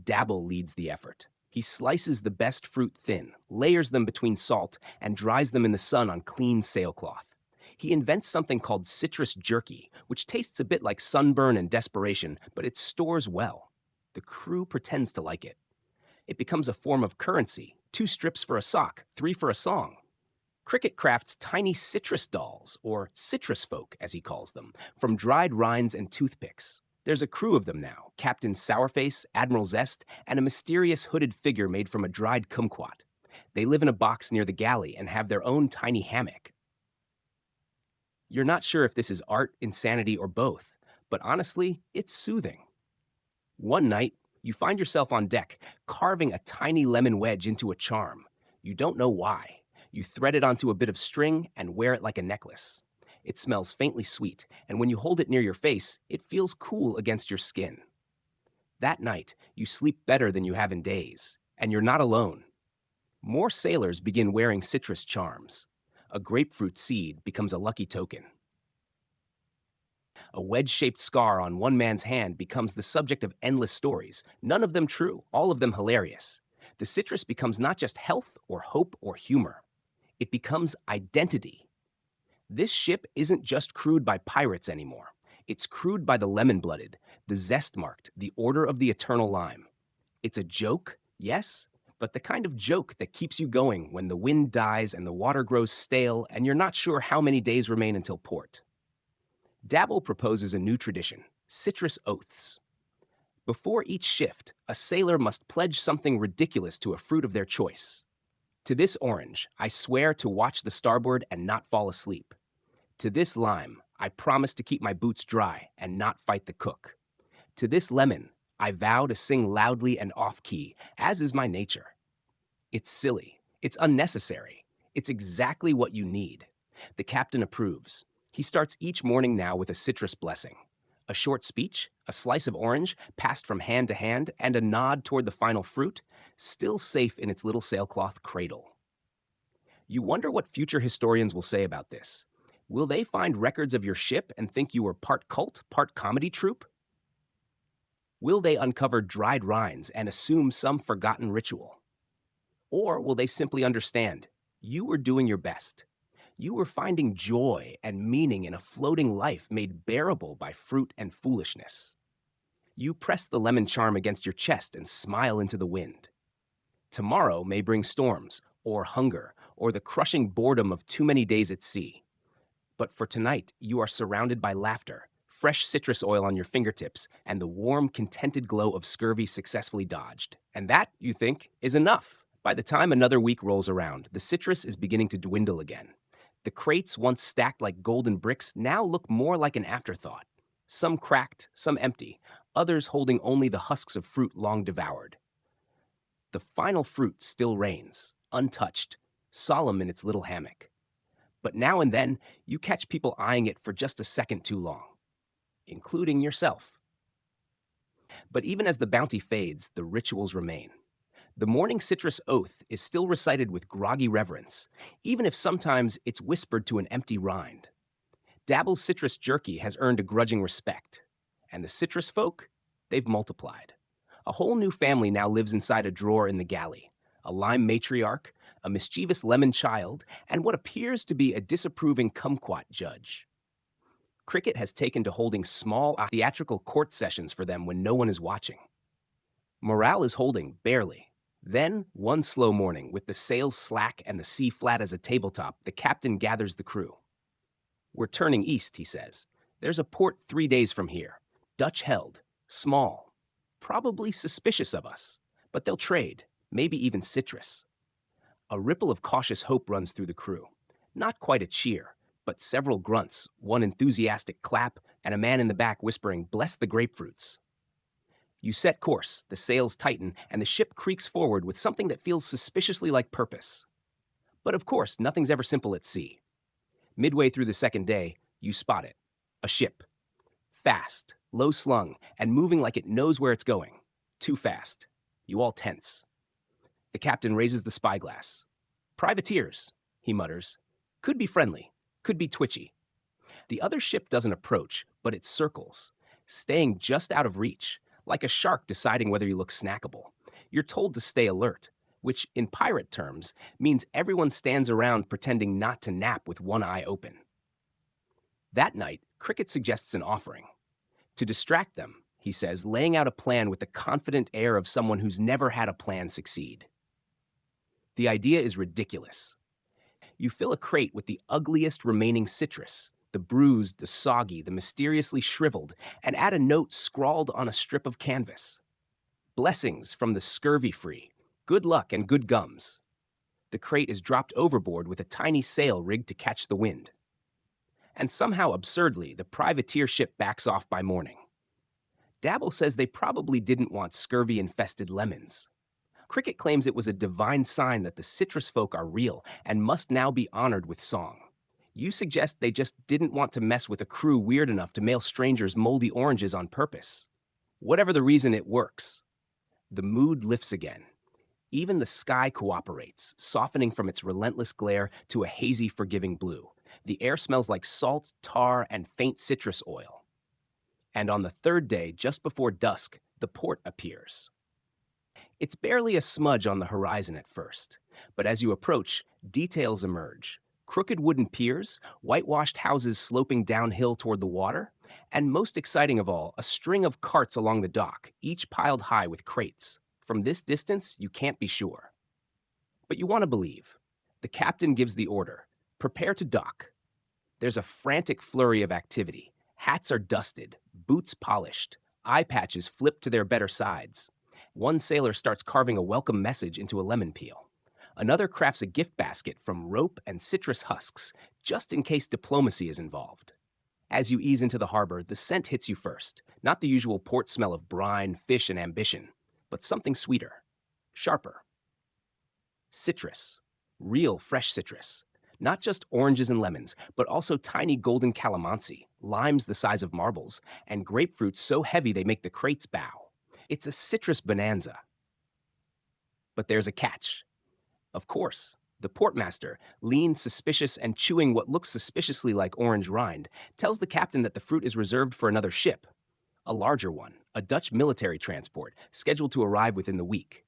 Dabble leads the effort. He slices the best fruit thin, layers them between salt, and dries them in the sun on clean sailcloth. He invents something called citrus jerky, which tastes a bit like sunburn and desperation, but it stores well. The crew pretends to like it. It becomes a form of currency: 2 strips for a sock, 3 for a song. Cricket crafts tiny citrus dolls, or citrus folk as he calls them, from dried rinds and toothpicks. There's a crew of them now: Captain Sourface, Admiral Zest, and a mysterious hooded figure made from a dried kumquat. They live in a box near the galley and have their own tiny hammock. You're not sure if this is art, insanity, or both, but honestly, it's soothing. One night, you find yourself on deck, carving a tiny lemon wedge into a charm. You don't know why. You thread it onto a bit of string and wear it like a necklace. It smells faintly sweet, and when you hold it near your face, it feels cool against your skin. That night, you sleep better than you have in days, and you're not alone. More sailors begin wearing citrus charms. A grapefruit seed becomes a lucky token. A wedge-shaped scar on one man's hand becomes the subject of endless stories, none of them true, all of them hilarious. The citrus becomes not just health or hope or humor. It becomes identity. This ship isn't just crewed by pirates anymore. It's crewed by the lemon-blooded, the zest-marked, the Order of the Eternal Lime. It's a joke, yes, but the kind of joke that keeps you going when the wind dies and the water grows stale and you're not sure how many days remain until port. Dabble proposes a new tradition: citrus oaths. Before each shift, a sailor must pledge something ridiculous to a fruit of their choice. To this orange, I swear to watch the starboard and not fall asleep. To this lime, I promise to keep my boots dry and not fight the cook. To this lemon, I vow to sing loudly and off-key, as is my nature. It's silly. It's unnecessary. It's exactly what you need. The captain approves. He starts each morning now with a citrus blessing: a short speech, a slice of orange passed from hand to hand, and a nod toward the final fruit, still safe in its little sailcloth cradle. You wonder what future historians will say about this. Will they find records of your ship and think you were part cult, part comedy troupe? Will they uncover dried rinds and assume some forgotten ritual? Or will they simply understand you were doing your best? You were finding joy and meaning in a floating life made bearable by fruit and foolishness. You press the lemon charm against your chest and smile into the wind. Tomorrow may bring storms, or hunger, or the crushing boredom of too many days at sea. But for tonight, you are surrounded by laughter, fresh citrus oil on your fingertips, and the warm, contented glow of scurvy successfully dodged. And that, you think, is enough. By the time another week rolls around, the citrus is beginning to dwindle again. The crates, once stacked like golden bricks, now look more like an afterthought. Some cracked, some empty, others holding only the husks of fruit long devoured. The final fruit still reigns, untouched, solemn in its little hammock. But now and then, you catch people eyeing it for just a second too long, including yourself. But even as the bounty fades, the rituals remain. The morning citrus oath is still recited with groggy reverence, even if sometimes it's whispered to an empty rind. Dabble's citrus jerky has earned a grudging respect. And the citrus folk? They've multiplied. A whole new family now lives inside a drawer in the galley: a lime matriarch, a mischievous lemon child, and what appears to be a disapproving kumquat judge. Cricket has taken to holding small theatrical court sessions for them when no one is watching. Morale is holding, barely. Then, one slow morning, with the sails slack and the sea flat as a tabletop, the captain gathers the crew. "We're turning east," he says. "There's a port 3 days from here. Dutch-held, small, probably suspicious of us, but they'll trade, maybe even citrus." A ripple of cautious hope runs through the crew. Not quite a cheer, but several grunts, one enthusiastic clap, and a man in the back whispering, "Bless the grapefruits." You set course, the sails tighten, and the ship creaks forward with something that feels suspiciously like purpose. But of course, nothing's ever simple at sea. Midway through the second day, you spot it: a ship. Fast, low-slung, and moving like it knows where it's going. Too fast. You all tense. The captain raises the spyglass. "Privateers," he mutters. "Could be friendly, could be twitchy." The other ship doesn't approach, but it circles, staying just out of reach, like a shark deciding whether you look snackable. You're told to stay alert, which, in pirate terms, means everyone stands around pretending not to nap with one eye open. That night, Cricket suggests an offering. To distract them, he says, laying out a plan with the confident air of someone who's never had a plan succeed. The idea is ridiculous. You fill a crate with the ugliest remaining citrus, the bruised, the soggy, the mysteriously shriveled, and add a note scrawled on a strip of canvas. Blessings from the scurvy-free. Good luck and good gums. The crate is dropped overboard with a tiny sail rigged to catch the wind. And somehow absurdly, the privateer ship backs off by morning. Dabble says they probably didn't want scurvy-infested lemons. Cricket claims it was a divine sign that the citrus folk are real and must now be honored with song. You suggest they just didn't want to mess with a crew weird enough to mail strangers moldy oranges on purpose. Whatever the reason, it works. The mood lifts again. Even the sky cooperates, softening from its relentless glare to a hazy, forgiving blue. The air smells like salt, tar, and faint citrus oil. And on the third day, just before dusk, the port appears. It's barely a smudge on the horizon at first, but as you approach, details emerge. Crooked wooden piers, whitewashed houses sloping downhill toward the water, and most exciting of all, a string of carts along the dock, each piled high with crates. From this distance, you can't be sure. But you want to believe. The captain gives the order, prepare to dock. There's a frantic flurry of activity. Hats are dusted, boots polished, eye patches flipped to their better sides. One sailor starts carving a welcome message into a lemon peel. Another crafts a gift basket from rope and citrus husks, just in case diplomacy is involved. As you ease into the harbor, the scent hits you first, not the usual port smell of brine, fish, and ambition, but something sweeter, sharper. Citrus. Real fresh citrus. Not just oranges and lemons, but also tiny golden calamansi, limes the size of marbles, and grapefruits so heavy they make the crates bow. It's a citrus bonanza. But there's a catch. Of course, the portmaster, lean, suspicious, and chewing what looks suspiciously like orange rind, tells the captain that the fruit is reserved for another ship. A larger one, a Dutch military transport, scheduled to arrive within the week.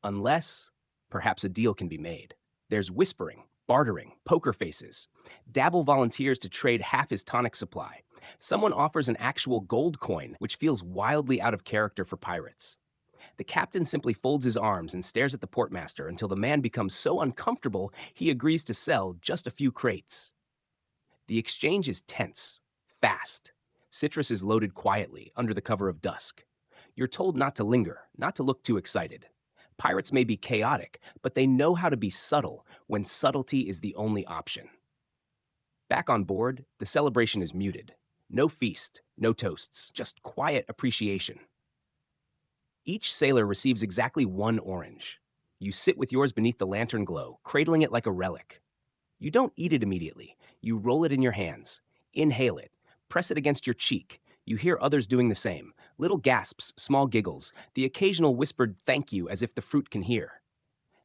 Unless, perhaps a deal can be made. There's whispering, bartering, poker faces. Dabble volunteers to trade half his tonic supply. Someone offers an actual gold coin, which feels wildly out of character for pirates. The captain simply folds his arms and stares at the portmaster until the man becomes so uncomfortable he agrees to sell just a few crates. The exchange is tense, fast. Citrus is loaded quietly, under the cover of dusk. You're told not to linger, not to look too excited. Pirates may be chaotic, but they know how to be subtle when subtlety is the only option. Back on board, the celebration is muted. No feast, no toasts, just quiet appreciation. Each sailor receives exactly one orange. You sit with yours beneath the lantern glow, cradling it like a relic. You don't eat it immediately. You roll it in your hands, inhale it, press it against your cheek. You hear others doing the same. Little gasps, small giggles, the occasional whispered thank you as if the fruit can hear.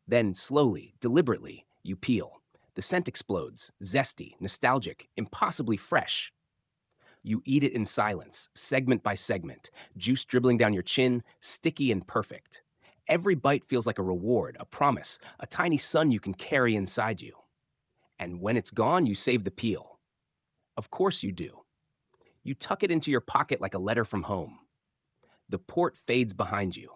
Then, slowly, deliberately, you peel. The scent explodes, zesty, nostalgic, impossibly fresh. You eat it in silence, segment by segment, juice dribbling down your chin, sticky and perfect. Every bite feels like a reward, a promise, a tiny sun you can carry inside you. And when it's gone, you save the peel. Of course you do. You tuck it into your pocket like a letter from home. The port fades behind you.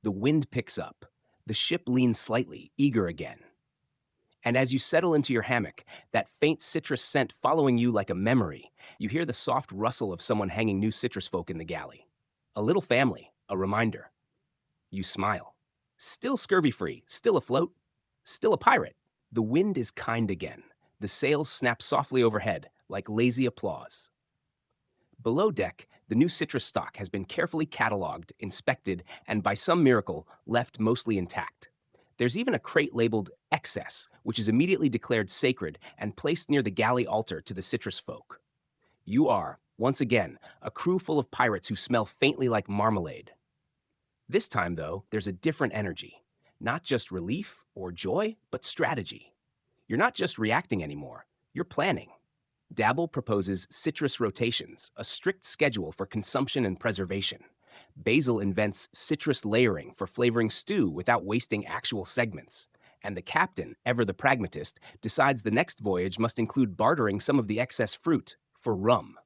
The wind picks up. The ship leans slightly, eager again. And as you settle into your hammock, that faint citrus scent following you like a memory, you hear the soft rustle of someone hanging new citrus folk in the galley. A little family, a reminder. You smile. Still scurvy-free, still afloat, still a pirate. The wind is kind again. The sails snap softly overhead, like lazy applause. Below deck, the new citrus stock has been carefully cataloged, inspected, and by some miracle, left mostly intact. There's even a crate labeled Excess, which is immediately declared sacred and placed near the galley altar to the citrus folk. You are, once again, a crew full of pirates who smell faintly like marmalade. This time, though, there's a different energy. Not just relief or joy, but strategy. You're not just reacting anymore, you're planning. Dabble proposes citrus rotations, a strict schedule for consumption and preservation. Basil invents citrus layering for flavoring stew without wasting actual segments. And the captain, ever the pragmatist, decides the next voyage must include bartering some of the excess fruit for rum.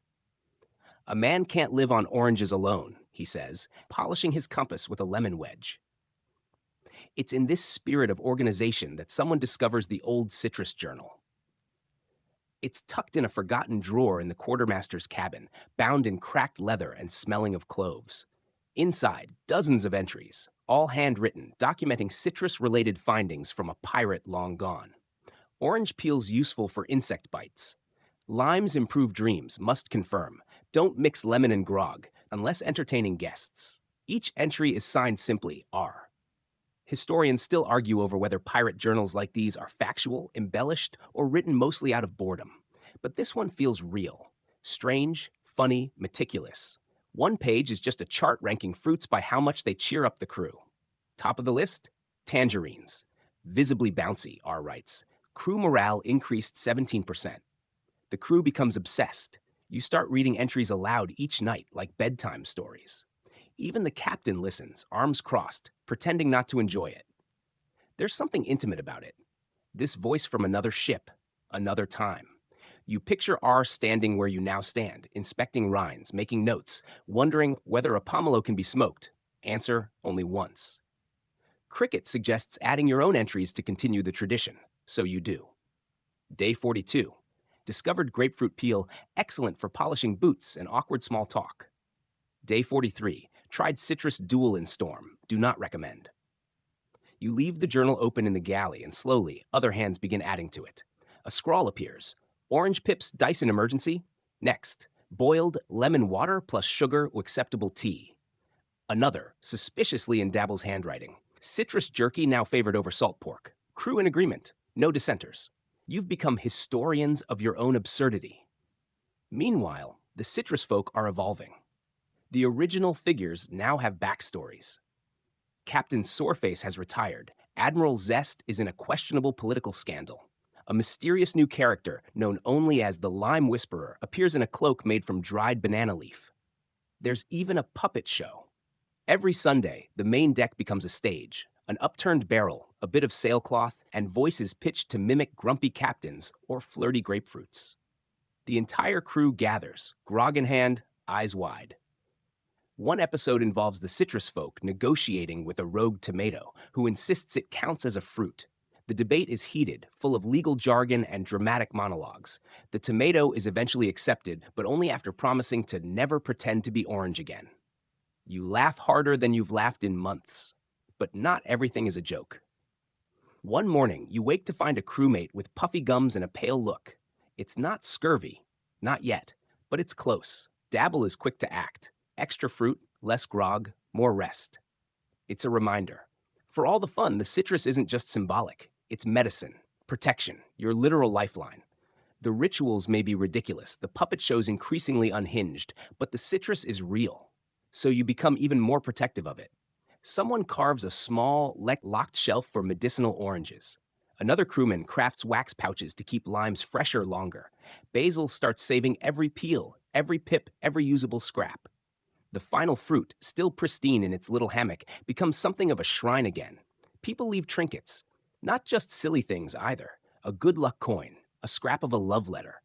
A man can't live on oranges alone, he says, polishing his compass with a lemon wedge. It's in this spirit of organization that someone discovers the old citrus journal. It's tucked in a forgotten drawer in the quartermaster's cabin, bound in cracked leather and smelling of cloves. Inside, dozens of entries, all handwritten, documenting citrus-related findings from a pirate long gone. Orange peels useful for insect bites. Limes improve dreams, must confirm. Don't mix lemon and grog, unless entertaining guests. Each entry is signed simply R. Historians still argue over whether pirate journals like these are factual, embellished, or written mostly out of boredom. But this one feels real. Strange, funny, meticulous. One page is just a chart ranking fruits by how much they cheer up the crew. Top of the list? Tangerines. Visibly bouncy, R writes. Crew morale increased 17%. The crew becomes obsessed. You start reading entries aloud each night like bedtime stories. Even the captain listens, arms crossed, pretending not to enjoy it. There's something intimate about it. This voice from another ship, another time. You picture R standing where you now stand, inspecting rinds, making notes, wondering whether a pomelo can be smoked. Answer, only once. Cricket suggests adding your own entries to continue the tradition, so you do. Day 42. Discovered grapefruit peel, excellent for polishing boots and awkward small talk. Day 43. Tried citrus duel in storm, do not recommend. You leave the journal open in the galley and slowly, other hands begin adding to it. A scrawl appears. Orange pips Dyson emergency. Next, boiled lemon water plus sugar acceptable tea. Another, suspiciously in Dabble's handwriting. Citrus jerky now favored over salt pork. Crew in agreement. No dissenters. You've become historians of your own absurdity. Meanwhile, the citrus folk are evolving. The original figures now have backstories. Captain Soreface has retired. Admiral Zest is in a questionable political scandal. A mysterious new character, known only as the Lime Whisperer, appears in a cloak made from dried banana leaf. There's even a puppet show. Every Sunday, the main deck becomes a stage, an upturned barrel, a bit of sailcloth, and voices pitched to mimic grumpy captains or flirty grapefruits. The entire crew gathers, grog in hand, eyes wide. One episode involves the citrus folk negotiating with a rogue tomato who insists it counts as a fruit. The debate is heated, full of legal jargon and dramatic monologues. The tomato is eventually accepted, but only after promising to never pretend to be orange again. You laugh harder than you've laughed in months. But not everything is a joke. One morning, you wake to find a crewmate with puffy gums and a pale look. It's not scurvy, not yet, but it's close. Dabble is quick to act. Extra fruit, less grog, more rest. It's a reminder. For all the fun, the citrus isn't just symbolic. It's medicine, protection, your literal lifeline. The rituals may be ridiculous, the puppet show's increasingly unhinged, but the citrus is real. So you become even more protective of it. Someone carves a small, locked shelf for medicinal oranges. Another crewman crafts wax pouches to keep limes fresher longer. Basil starts saving every peel, every pip, every usable scrap. The final fruit, still pristine in its little hammock, becomes something of a shrine again. People leave trinkets. Not just silly things either. A good luck coin, a scrap of a love letter.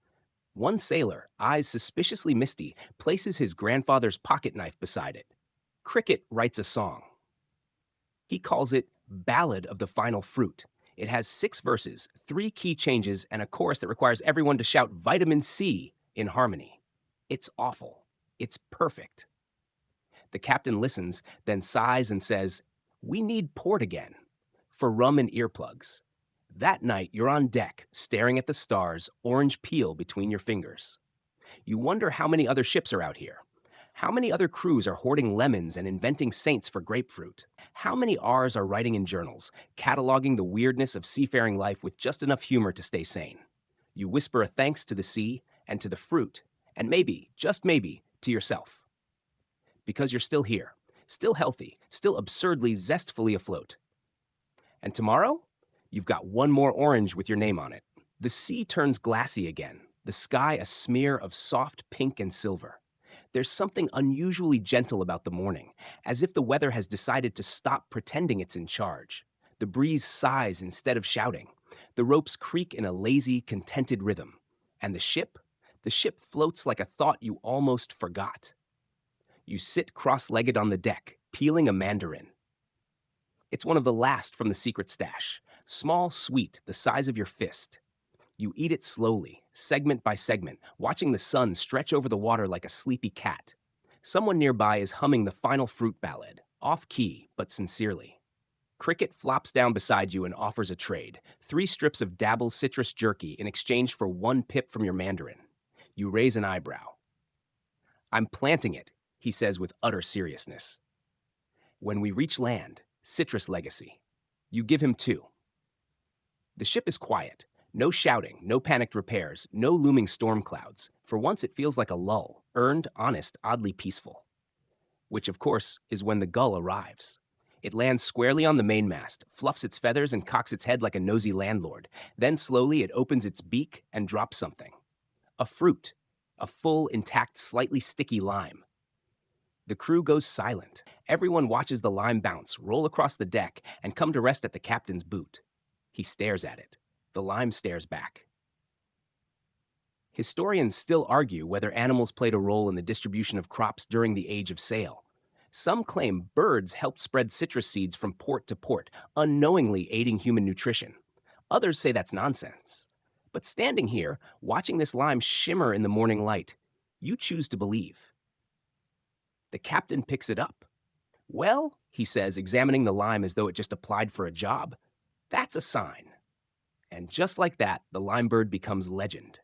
One sailor, eyes suspiciously misty, places his grandfather's pocket knife beside it. Cricket writes a song. He calls it Ballad of the Final Fruit. It has 6 verses, 3 key changes, and a chorus that requires everyone to shout vitamin C in harmony. It's awful. It's perfect. The captain listens, then sighs and says, "We need port again," for rum and earplugs. That night, you're on deck, staring at the stars, orange peel between your fingers. You wonder how many other ships are out here. How many other crews are hoarding lemons and inventing saints for grapefruit? How many R's are writing in journals, cataloging the weirdness of seafaring life with just enough humor to stay sane? You whisper a thanks to the sea and to the fruit, and maybe, just maybe, to yourself. Because you're still here, still healthy, still absurdly, zestfully afloat. And tomorrow, you've got one more orange with your name on it. The sea turns glassy again, the sky a smear of soft pink and silver. There's something unusually gentle about the morning, as if the weather has decided to stop pretending it's in charge. The breeze sighs instead of shouting. The ropes creak in a lazy, contented rhythm. And the ship? The ship floats like a thought you almost forgot. You sit cross-legged on the deck, peeling a mandarin. It's one of the last from the secret stash. Small, sweet, the size of your fist. You eat it slowly, segment by segment, watching the sun stretch over the water like a sleepy cat. Someone nearby is humming the final fruit ballad, off-key but sincerely. Cricket flops down beside you and offers a trade, 3 strips of Dabble's citrus jerky in exchange for 1 pip from your mandarin. You raise an eyebrow. "I'm planting it," he says with utter seriousness. "When we reach land, citrus legacy." You give him 2. The ship is quiet. No shouting, no panicked repairs, no looming storm clouds. For once it feels like a lull, earned, honest, oddly peaceful. Which, of course, is when the gull arrives. It lands squarely on the mainmast, fluffs its feathers and cocks its head like a nosy landlord. Then slowly it opens its beak and drops something. A fruit. A full, intact, slightly sticky lime. The crew goes silent. Everyone watches the lime bounce, roll across the deck, and come to rest at the captain's boot. He stares at it. The lime stares back. Historians still argue whether animals played a role in the distribution of crops during the age of sail. Some claim birds helped spread citrus seeds from port to port, unknowingly aiding human nutrition. Others say that's nonsense. But standing here, watching this lime shimmer in the morning light, you choose to believe. The captain picks it up. "Well," he says, examining the lime as though it just applied for a job, "that's a sign." And just like that, the lime bird becomes legend.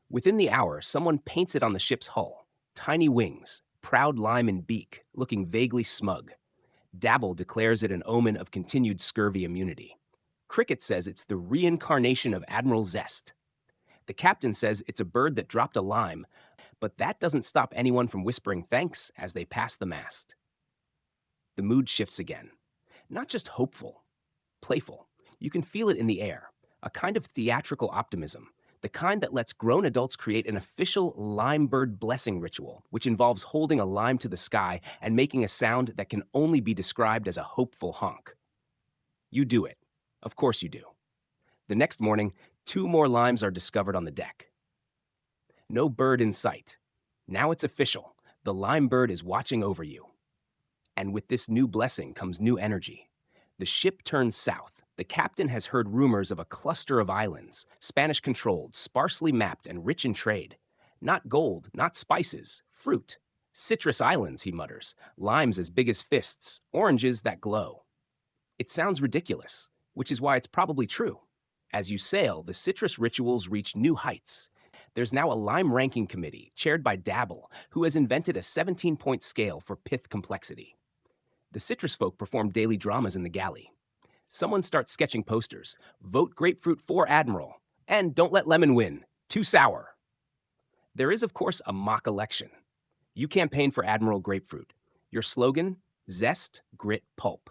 Within the hour, someone paints it on the ship's hull. Tiny wings, proud lime in beak, looking vaguely smug. Dabble declares it an omen of continued scurvy immunity. Cricket says it's the reincarnation of Admiral Zest. The captain says it's a bird that dropped a lime, but that doesn't stop anyone from whispering thanks as they pass the mast. The mood shifts again. Not just hopeful, playful. You can feel it in the air. A kind of theatrical optimism, the kind that lets grown adults create an official lime bird blessing ritual, which involves holding a lime to the sky and making a sound that can only be described as a hopeful honk. You do it. Of course you do. The next morning, 2 more limes are discovered on the deck. No bird in sight. Now it's official. The lime bird is watching over you. And with this new blessing comes new energy. The ship turns south. The captain has heard rumors of a cluster of islands, Spanish-controlled, sparsely mapped, and rich in trade. Not gold, not spices, fruit. Citrus islands, he mutters, limes as big as fists, oranges that glow. It sounds ridiculous, which is why it's probably true. As you sail, the citrus rituals reach new heights. There's now a lime ranking committee, chaired by Dabble, who has invented a 17-point scale for pith complexity. The citrus folk perform daily dramas in the galley. Someone starts sketching posters. Vote grapefruit for Admiral. And don't let lemon win. Too sour. There is, of course, a mock election. You campaign for Admiral Grapefruit. Your slogan, zest, grit, pulp.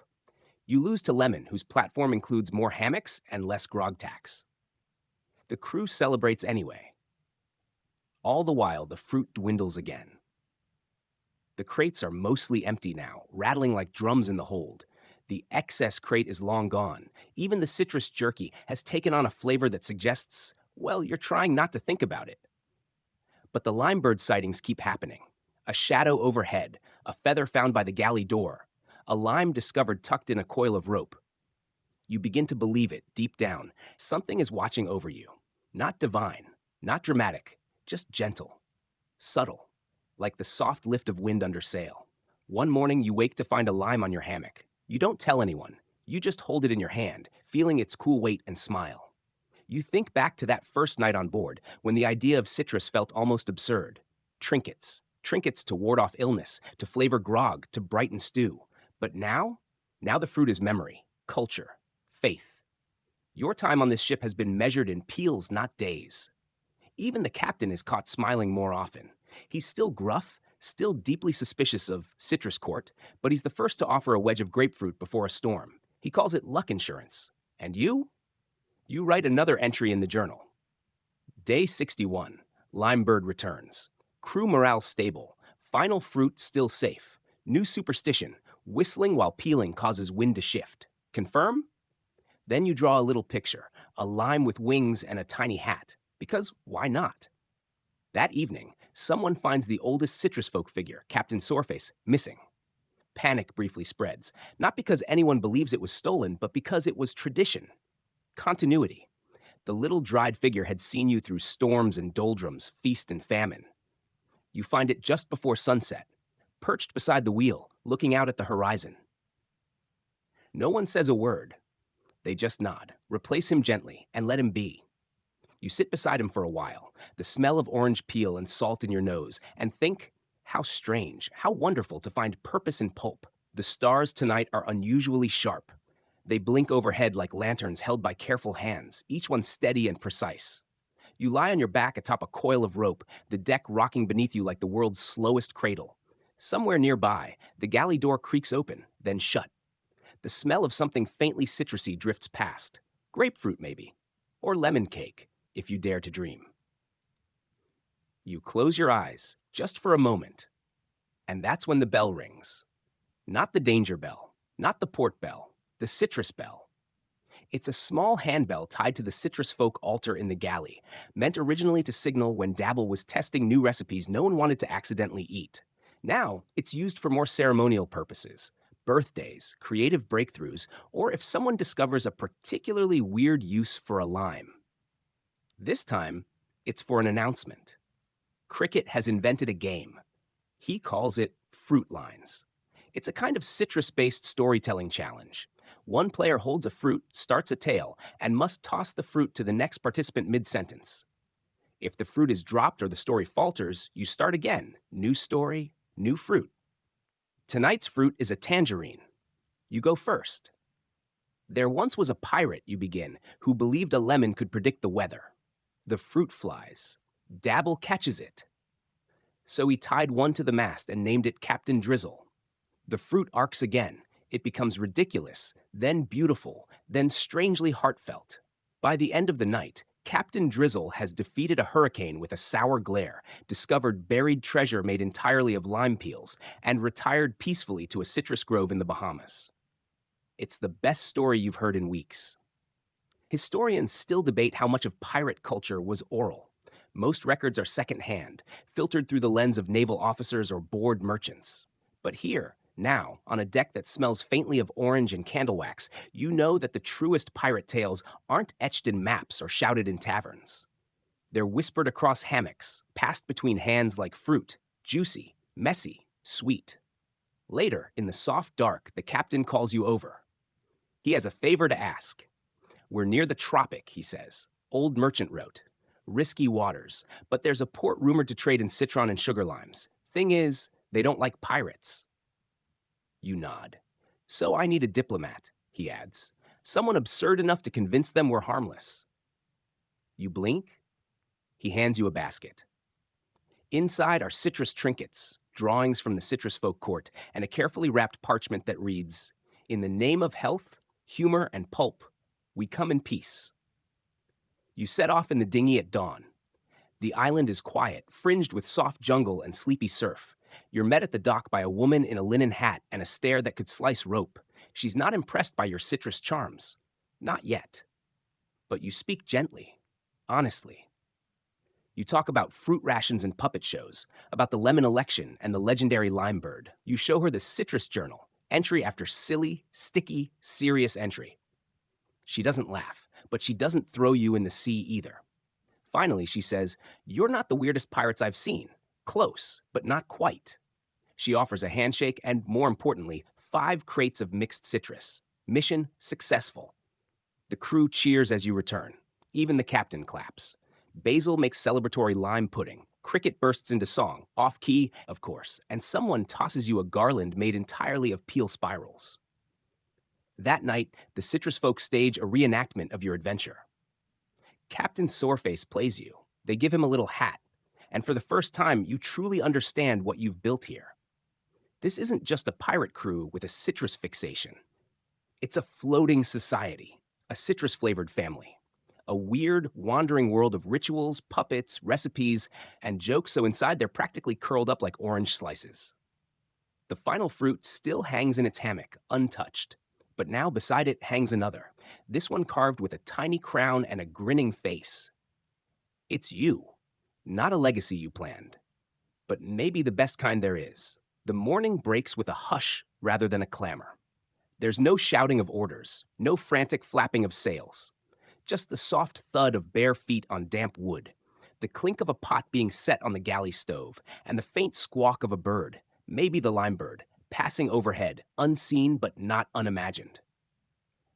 You lose to Lemon, whose platform includes more hammocks and less grog tax. The crew celebrates anyway. All the while, the fruit dwindles again. The crates are mostly empty now, rattling like drums in the hold. The excess crate is long gone. Even the citrus jerky has taken on a flavor that suggests, well, you're trying not to think about it. But the limebird sightings keep happening. A shadow overhead, a feather found by the galley door, a lime discovered tucked in a coil of rope. You begin to believe it deep down. Something is watching over you. Not divine, not dramatic, just gentle, subtle, like the soft lift of wind under sail. One morning you wake to find a lime on your hammock. You don't tell anyone. You just hold it in your hand, feeling its cool weight and smile. You think back to that first night on board, when the idea of citrus felt almost absurd. Trinkets to ward off illness, to flavor grog, to brighten stew. But now the fruit is memory, culture, faith. Your time on this ship has been measured in peels, not days. Even the captain is caught smiling more often. He's still gruff, still deeply suspicious of citrus court, but he's the first to offer a wedge of grapefruit before a storm. He calls it luck insurance. And you? You write another entry in the journal. Day 61. Limebird returns. Crew morale stable. Final fruit still safe. New superstition. Whistling while peeling causes wind to shift. Confirm? Then you draw a little picture. A lime with wings and a tiny hat. Because why not? That evening, someone finds the oldest citrus folk figure, Captain Soreface, missing. Panic briefly spreads, not because anyone believes it was stolen, but because it was tradition, continuity. The little dried figure had seen you through storms and doldrums, feast and famine. You find it just before sunset, perched beside the wheel, looking out at the horizon. No one says a word. They just nod, replace him gently, and let him be. You sit beside him for a while, the smell of orange peel and salt in your nose, and think, how strange, how wonderful to find purpose in pulp. The stars tonight are unusually sharp. They blink overhead like lanterns held by careful hands, each one steady and precise. You lie on your back atop a coil of rope, the deck rocking beneath you like the world's slowest cradle. Somewhere nearby, the galley door creaks open, then shut. The smell of something faintly citrusy drifts past. Grapefruit, maybe. Or lemon cake, if you dare to dream. You close your eyes, just for a moment. And that's when the bell rings. Not the danger bell, not the port bell, the citrus bell. It's a small handbell tied to the citrus folk altar in the galley, meant originally to signal when Dabble was testing new recipes no one wanted to accidentally eat. Now, it's used for more ceremonial purposes, birthdays, creative breakthroughs, or if someone discovers a particularly weird use for a lime. This time, it's for an announcement. Cricket has invented a game. He calls it Fruit Lines. It's a kind of citrus-based storytelling challenge. One player holds a fruit, starts a tale, and must toss the fruit to the next participant mid-sentence. If the fruit is dropped or the story falters, you start again. New story, new fruit. Tonight's fruit is a tangerine. You go first. There once was a pirate, you begin, who believed a lemon could predict the weather. The fruit flies. Dabble catches it. So he tied one to the mast and named it Captain Drizzle. The fruit arcs again. It becomes ridiculous, then beautiful, then strangely heartfelt. By the end of the night, Captain Drizzle has defeated a hurricane with a sour glare, discovered buried treasure made entirely of lime peels, and retired peacefully to a citrus grove in the Bahamas. It's the best story you've heard in weeks. Historians still debate how much of pirate culture was oral. Most records are secondhand, filtered through the lens of naval officers or bored merchants. But here, now, on a deck that smells faintly of orange and candle wax, you know that the truest pirate tales aren't etched in maps or shouted in taverns. They're whispered across hammocks, passed between hands like fruit, juicy, messy, sweet. Later, in the soft dark, the captain calls you over. He has a favor to ask. We're near the tropic, he says. Old merchant wrote. Risky waters, but there's a port rumored to trade in citron and sugar limes. Thing is, they don't like pirates. You nod. So I need a diplomat, he adds. Someone absurd enough to convince them we're harmless. You blink. He hands you a basket. Inside are citrus trinkets, drawings from the citrus folk court, and a carefully wrapped parchment that reads, In the name of health, humor, and pulp, we come in peace. You set off in the dinghy at dawn. The island is quiet, fringed with soft jungle and sleepy surf. You're met at the dock by a woman in a linen hat and a stare that could slice rope. She's not impressed by your citrus charms. Not yet. But you speak gently, honestly. You talk about fruit rations and puppet shows, about the lemon election and the legendary lime bird. You show her the citrus journal, entry after silly, sticky, serious entry. She doesn't laugh, but she doesn't throw you in the sea either. Finally, she says, You're not the weirdest pirates I've seen. Close, but not quite. She offers a handshake and, more importantly, 5 crates of mixed citrus. Mission successful. The crew cheers as you return. Even the captain claps. Basil makes celebratory lime pudding. Cricket bursts into song, off-key, of course, and someone tosses you a garland made entirely of peel spirals. That night, the citrus folk stage a reenactment of your adventure. Captain Soreface plays you. They give him a little hat. And for the first time, you truly understand what you've built here. This isn't just a pirate crew with a citrus fixation. It's a floating society, a citrus-flavored family. A weird, wandering world of rituals, puppets, recipes, and jokes so inside they're practically curled up like orange slices. The final fruit still hangs in its hammock, untouched. But now beside it hangs another, this one carved with a tiny crown and a grinning face. It's you. Not a legacy you planned, but maybe the best kind there is. The morning breaks with a hush rather than a clamor. There's no shouting of orders, no frantic flapping of sails, just the soft thud of bare feet on damp wood, the clink of a pot being set on the galley stove, and the faint squawk of a bird, maybe the lime bird, passing overhead, unseen but not unimagined.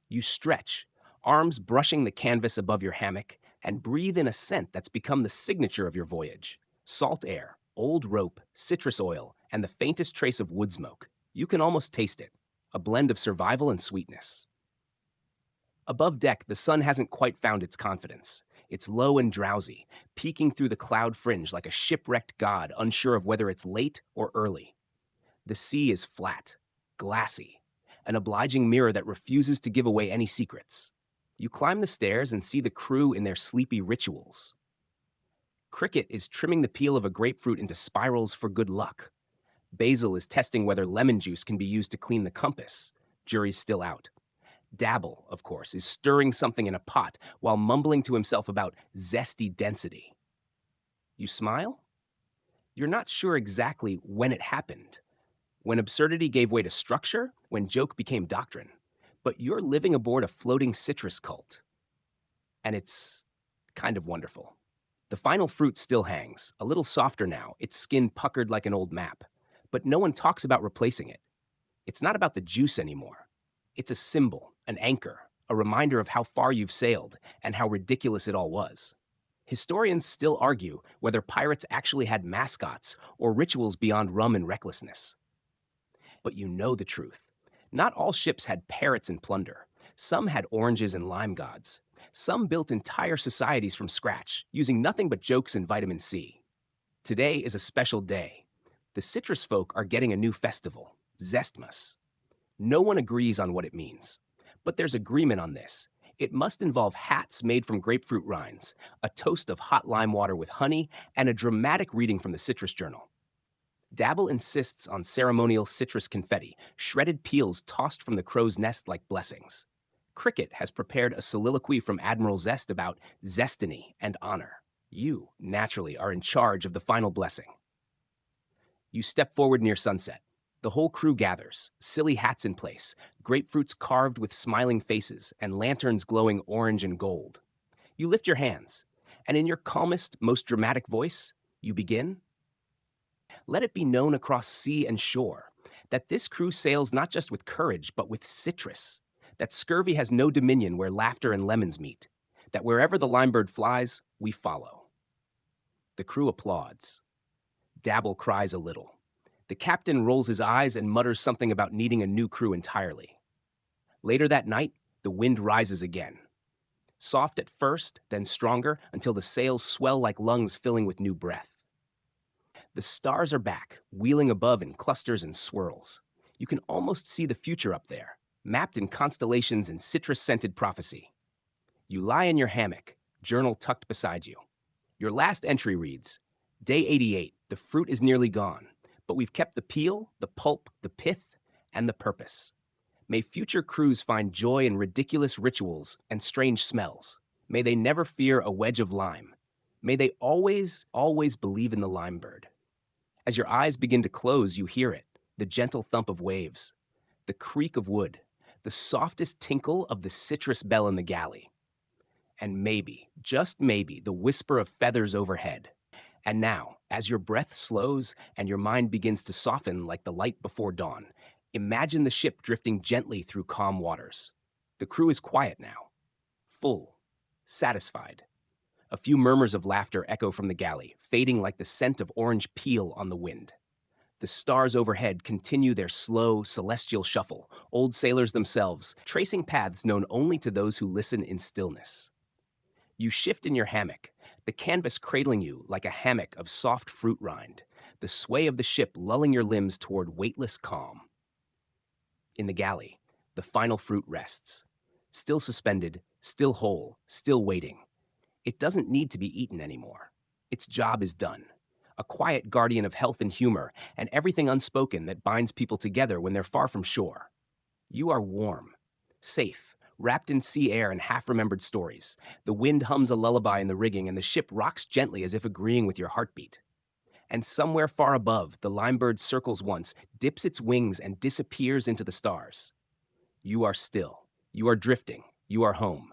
You stretch, arms brushing the canvas above your hammock, and breathe in a scent that's become the signature of your voyage. Salt air, old rope, citrus oil, and the faintest trace of wood smoke. You can almost taste it, a blend of survival and sweetness. Above deck, the sun hasn't quite found its confidence. It's low and drowsy, peeking through the cloud fringe like a shipwrecked god unsure of whether it's late or early. The sea is flat, glassy, an obliging mirror that refuses to give away any secrets. You climb the stairs and see the crew in their sleepy rituals. Cricket is trimming the peel of a grapefruit into spirals for good luck. Basil is testing whether lemon juice can be used to clean the compass. Jury's still out. Dabble, of course, is stirring something in a pot while mumbling to himself about zesty density. You smile? You're not sure exactly when it happened. When absurdity gave way to structure, when joke became doctrine. But you're living aboard a floating citrus cult. And it's kind of wonderful. The final fruit still hangs, a little softer now, its skin puckered like an old map. But no one talks about replacing it. It's not about the juice anymore. It's a symbol, an anchor, a reminder of how far you've sailed and how ridiculous it all was. Historians still argue whether pirates actually had mascots or rituals beyond rum and recklessness. But you know the truth. Not all ships had parrots and plunder. Some had oranges and lime gods. Some built entire societies from scratch, using nothing but jokes and vitamin C. Today is a special day. The citrus folk are getting a new festival, Zestmas. No one agrees on what it means. But there's agreement on this. It must involve hats made from grapefruit rinds, a toast of hot lime water with honey, and a dramatic reading from the Citrus Journal. Dabble insists on ceremonial citrus confetti, shredded peels tossed from the crow's nest like blessings. Cricket has prepared a soliloquy from Admiral Zest about zestiny and honor. You, naturally, are in charge of the final blessing. You step forward near sunset. The whole crew gathers, silly hats in place, grapefruits carved with smiling faces, and lanterns glowing orange and gold. You lift your hands, and in your calmest, most dramatic voice, you begin. Let it be known across sea and shore that this crew sails not just with courage, but with citrus, that scurvy has no dominion where laughter and lemons meet, that wherever the limebird flies, we follow. The crew applauds. Dabble cries a little. The captain rolls his eyes and mutters something about needing a new crew entirely. Later that night, the wind rises again. Soft at first, then stronger, until the sails swell like lungs filling with new breath. The stars are back, wheeling above in clusters and swirls. You can almost see the future up there, mapped in constellations and citrus-scented prophecy. You lie in your hammock, journal tucked beside you. Your last entry reads, Day 88, the fruit is nearly gone, but we've kept the peel, the pulp, the pith, and the purpose. May future crews find joy in ridiculous rituals and strange smells. May they never fear a wedge of lime. May they always, always believe in the limebird. As your eyes begin to close, you hear it, the gentle thump of waves, the creak of wood, the softest tinkle of the citrus bell in the galley. And maybe, just maybe, the whisper of feathers overhead. And now, as your breath slows and your mind begins to soften like the light before dawn, imagine the ship drifting gently through calm waters. The crew is quiet now, full, satisfied. A few murmurs of laughter echo from the galley, fading like the scent of orange peel on the wind. The stars overhead continue their slow, celestial shuffle, old sailors themselves, tracing paths known only to those who listen in stillness. You shift in your hammock, the canvas cradling you like a hammock of soft fruit rind, the sway of the ship lulling your limbs toward weightless calm. In the galley, the final fruit rests, still suspended, still whole, still waiting. It doesn't need to be eaten anymore. Its job is done. A quiet guardian of health and humor and everything unspoken that binds people together when they're far from shore. You are warm, safe, wrapped in sea air and half-remembered stories. The wind hums a lullaby in the rigging, and the ship rocks gently as if agreeing with your heartbeat. And somewhere far above, the limebird circles once, dips its wings, and disappears into the stars. You are still. You are drifting. You are home.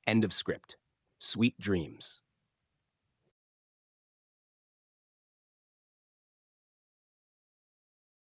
End of script. Sweet dreams.